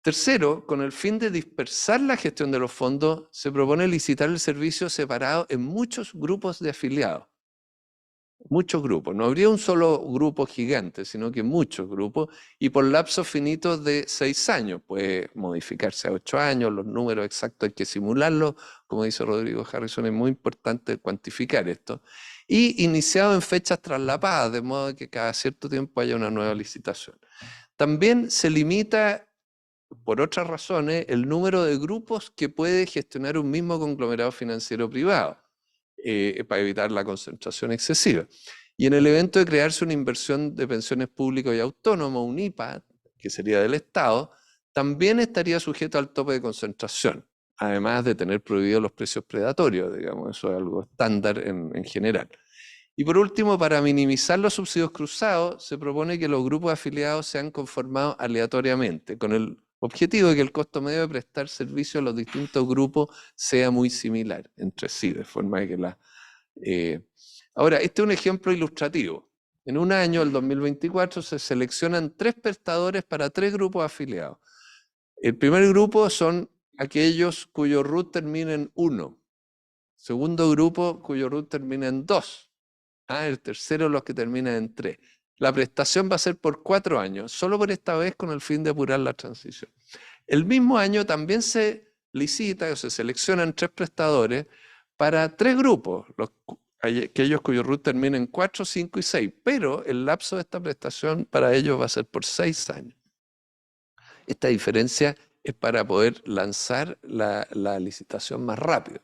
Speaker 5: Tercero, con el fin de dispersar la gestión de los fondos, se propone licitar el servicio separado en muchos grupos de afiliados. Muchos grupos, no habría un solo grupo gigante, sino que muchos grupos, y por lapsos finitos de 6 años, puede modificarse a 8 años, los números exactos hay que simularlos, como dice Rodrigo Harrison, es muy importante cuantificar esto, y iniciado en fechas traslapadas, de modo que cada cierto tiempo haya una nueva licitación. También se limita, por otras razones, el número de grupos que puede gestionar un mismo conglomerado financiero privado, para evitar la concentración excesiva. Y en el evento de crearse una inversión de pensiones públicas y autónomas, un IPA, que sería del Estado, también estaría sujeto al tope de concentración, además de tener prohibidos los precios predatorios, digamos, eso es algo estándar en general. Y por último, para minimizar los subsidios cruzados, se propone que los grupos afiliados sean conformados aleatoriamente, con el objetivo de que el costo medio de prestar servicio a los distintos grupos sea muy similar entre sí, de forma de que Ahora, este es un ejemplo ilustrativo. En un año, el 2024, se seleccionan 3 prestadores para 3 grupos afiliados. El primer grupo son aquellos cuyo RUT termina en 1. Segundo grupo, cuyo RUT termina en 2. El tercero, los que terminan en 3. La prestación va a ser por 4 años, solo por esta vez con el fin de apurar la transición. El mismo año también se licita o se seleccionan 3 prestadores para 3 grupos, aquellos cuyos RUT terminen en 4, 5 y 6, pero el lapso de esta prestación para ellos va a ser por 6 años. Esta diferencia es para poder lanzar la licitación más rápido.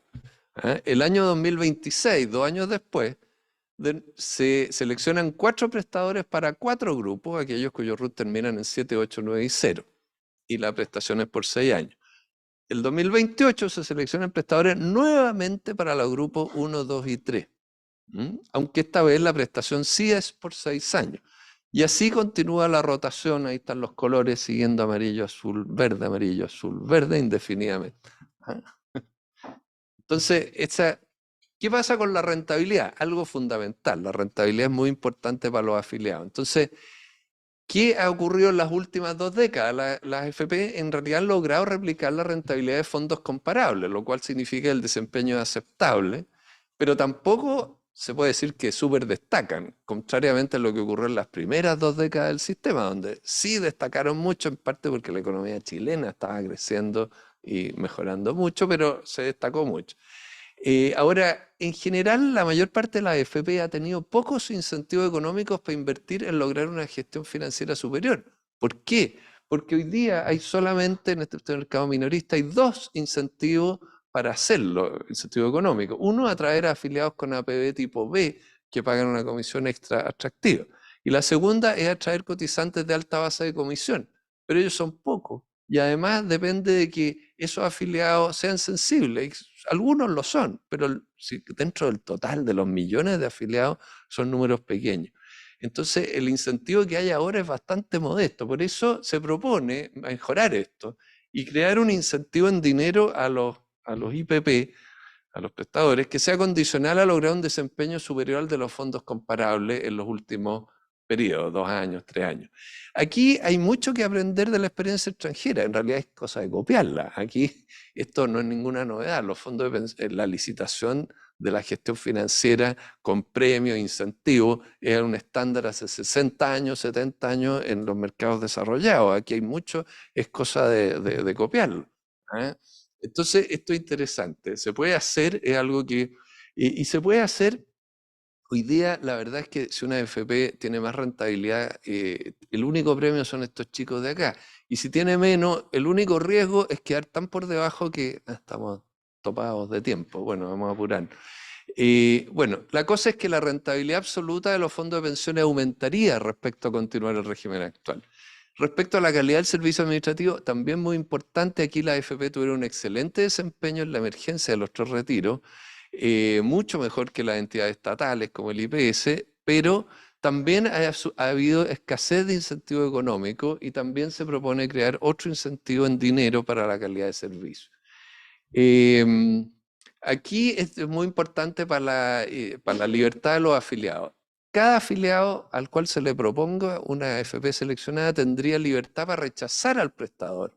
Speaker 5: El año 2026, 2 años después, se seleccionan 4 prestadores para 4 grupos, aquellos cuyos RUT terminan en 7, 8, 9 y 0, y la prestación es por 6 años. El 2028 se seleccionan prestadores nuevamente para los grupos 1, 2 y 3, aunque esta vez la prestación sí es por 6 años. Y así continúa la rotación, ahí están los colores siguiendo amarillo, azul, verde, indefinidamente. Entonces, ¿qué pasa con la rentabilidad? Algo fundamental. La rentabilidad es muy importante para los afiliados. Entonces, ¿qué ha ocurrido en las últimas 2 décadas? Las AFP en realidad han logrado replicar la rentabilidad de fondos comparables, lo cual significa que el desempeño es aceptable, pero tampoco se puede decir que súper destacan, contrariamente a lo que ocurrió en las primeras 2 décadas del sistema, donde sí destacaron mucho, en parte porque la economía chilena estaba creciendo y mejorando mucho, pero se destacó mucho. Ahora, en general, la mayor parte de la AFP ha tenido pocos incentivos económicos para invertir en lograr una gestión financiera superior. ¿Por qué? Porque hoy día hay solamente, en este mercado minorista, hay 2 incentivos para hacerlo, incentivo económico. Uno, atraer a afiliados con APB tipo B, que pagan una comisión extra atractiva. Y la segunda es atraer cotizantes de alta base de comisión, pero ellos son pocos. Y además depende de que esos afiliados sean sensibles. Algunos lo son, pero dentro del total de los millones de afiliados son números pequeños. Entonces, el incentivo que hay ahora es bastante modesto. Por eso se propone mejorar esto y crear un incentivo en dinero a los IPP, a los prestadores, que sea condicional a lograr un desempeño superior al de los fondos comparables en los últimos periodos, 2 años, 3 años. Aquí hay mucho que aprender de la experiencia extranjera, en realidad es cosa de copiarla. Aquí esto no es ninguna novedad, los fondos la licitación de la gestión financiera con premios, incentivos, es un estándar hace 60 años, 70 años en los mercados desarrollados. Aquí hay mucho, es cosa de copiarlo. Entonces, esto es interesante. Se puede hacer, es algo que... Y se puede hacer, hoy día la verdad es que si una AFP tiene más rentabilidad, el único premio son estos chicos de acá. Y si tiene menos, el único riesgo es quedar tan por debajo que estamos topados de tiempo. Bueno, vamos a apurar. Bueno, la cosa es que la rentabilidad absoluta de los fondos de pensiones aumentaría respecto a continuar el régimen actual. Respecto a la calidad del servicio administrativo, también muy importante, aquí la AFP tuvieron un excelente desempeño en la emergencia de los 3 retiros, mucho mejor que las entidades estatales como el IPS, pero también ha habido escasez de incentivo económico y también se propone crear otro incentivo en dinero para la calidad de servicio. Aquí es muy importante para la libertad de los afiliados. Cada afiliado al cual se le proponga una AFP seleccionada tendría libertad para rechazar al prestador,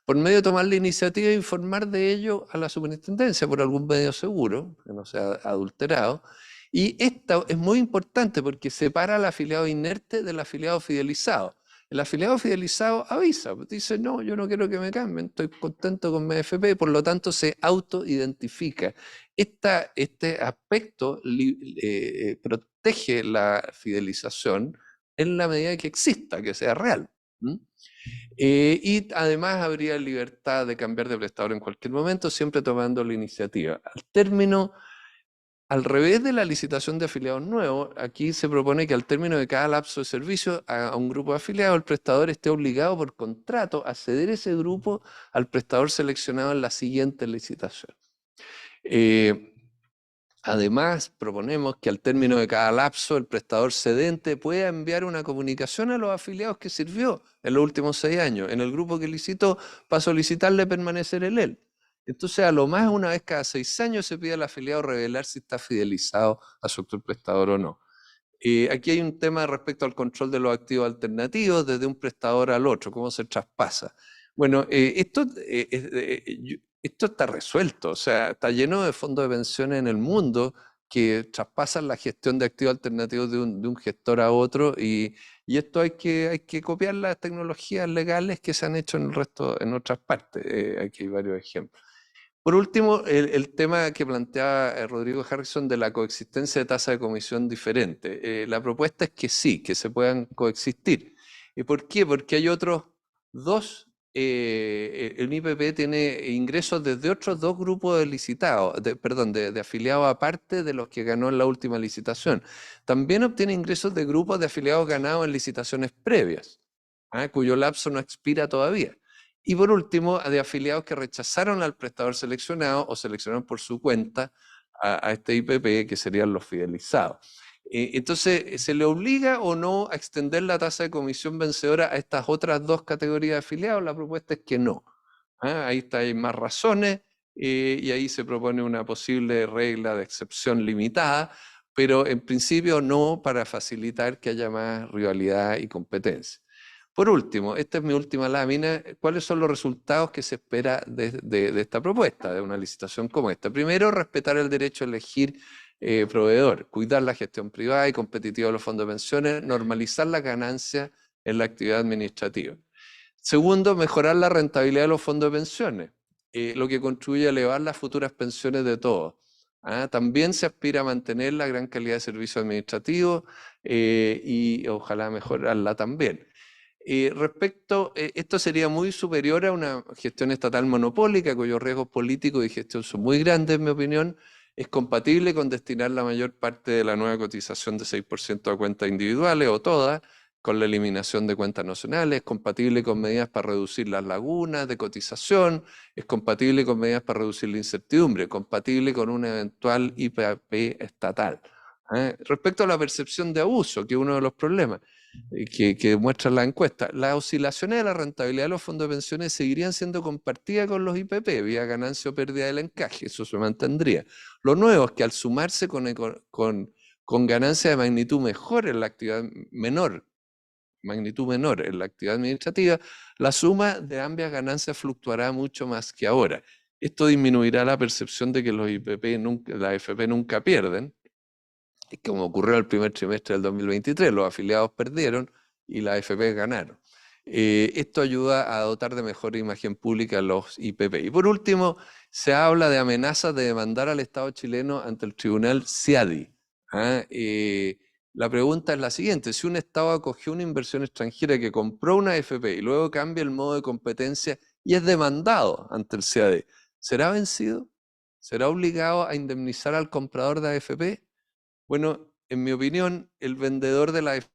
Speaker 5: por medio de tomar la iniciativa de informar de ello a la superintendencia por algún medio seguro, que no sea adulterado. Y esto es muy importante porque separa al afiliado inerte del afiliado fidelizado. El afiliado fidelizado avisa, dice, no, yo no quiero que me cambien, estoy contento con mi AFP, por lo tanto se autoidentifica. Este aspecto protege la fidelización en la medida que exista, que sea real. Y además habría libertad de cambiar de prestador en cualquier momento, siempre tomando la iniciativa. Al revés de la licitación de afiliados nuevos, aquí se propone que al término de cada lapso de servicio a un grupo de afiliados, el prestador esté obligado por contrato a ceder ese grupo al prestador seleccionado en la siguiente licitación. Además, proponemos que al término de cada lapso, el prestador cedente pueda enviar una comunicación a los afiliados que sirvió en los últimos 6 años, en el grupo que licitó, para solicitarle permanecer en él. Entonces, a lo más una vez cada 6 años se pide al afiliado revelar si está fidelizado a su actual prestador o no. Aquí hay un tema respecto al control de los activos alternativos desde un prestador al otro, cómo se traspasa. Bueno, esto está resuelto, o sea, está lleno de fondos de pensiones en el mundo que traspasan la gestión de activos alternativos de un gestor a otro y esto hay que copiar las tecnologías legales que se han hecho en el resto, en otras partes. Aquí hay varios ejemplos. Por último, el tema que planteaba Rodrigo Harrison de la coexistencia de tasas de comisión diferentes. La propuesta es que sí, que se puedan coexistir. ¿Y por qué? Porque hay otros 2, el IPP tiene ingresos desde otros 2 grupos de licitados, de afiliados aparte de los que ganó en la última licitación. También obtiene ingresos de grupos de afiliados ganados en licitaciones previas, cuyo lapso no expira todavía. Y por último, de afiliados que rechazaron al prestador seleccionado o seleccionaron por su cuenta a este IPP, que serían los fidelizados. Entonces, ¿se le obliga o no a extender la tasa de comisión vencedora a estas otras 2 categorías de afiliados? La propuesta es que no. Ahí hay más razones y ahí se propone una posible regla de excepción limitada, pero en principio no, para facilitar que haya más rivalidad y competencia. Por último, esta es mi última lámina, ¿cuáles son los resultados que se espera de esta propuesta, de una licitación como esta? Primero, respetar el derecho a elegir proveedor, cuidar la gestión privada y competitiva de los fondos de pensiones, normalizar la ganancia en la actividad administrativa. Segundo, mejorar la rentabilidad de los fondos de pensiones, lo que contribuye a elevar las futuras pensiones de todos. También se aspira a mantener la gran calidad de servicio administrativo y ojalá mejorarla también. Esto sería muy superior a una gestión estatal monopólica, cuyos riesgos políticos y gestión son muy grandes, en mi opinión. Es compatible con destinar la mayor parte de la nueva cotización de 6% a cuentas individuales o todas, con la eliminación de cuentas nacionales, es compatible con medidas para reducir las lagunas de cotización, es compatible con medidas para reducir la incertidumbre, compatible con un eventual IPP estatal. Respecto a la percepción de abuso, que es uno de los problemas que muestra la encuesta, las oscilaciones de la rentabilidad de los fondos de pensiones seguirían siendo compartidas con los IPP, vía ganancia o pérdida del encaje, eso se mantendría. Lo nuevo es que al sumarse con ganancia de magnitud menor en la actividad administrativa, la suma de ambas ganancias fluctuará mucho más que ahora. Esto disminuirá la percepción de que los IPP la AFP nunca pierden, como ocurrió el primer trimestre del 2023, los afiliados perdieron y las AFP ganaron. Esto ayuda a dotar de mejor imagen pública a los IPP. Y por último, se habla de amenazas de demandar al Estado chileno ante el tribunal CIADI. La pregunta es la siguiente: si un Estado acogió una inversión extranjera que compró una AFP y luego cambia el modo de competencia y es demandado ante el CIADI, ¿será vencido? ¿Será obligado a indemnizar al comprador de AFP? Bueno, en mi opinión, el vendedor de la AFP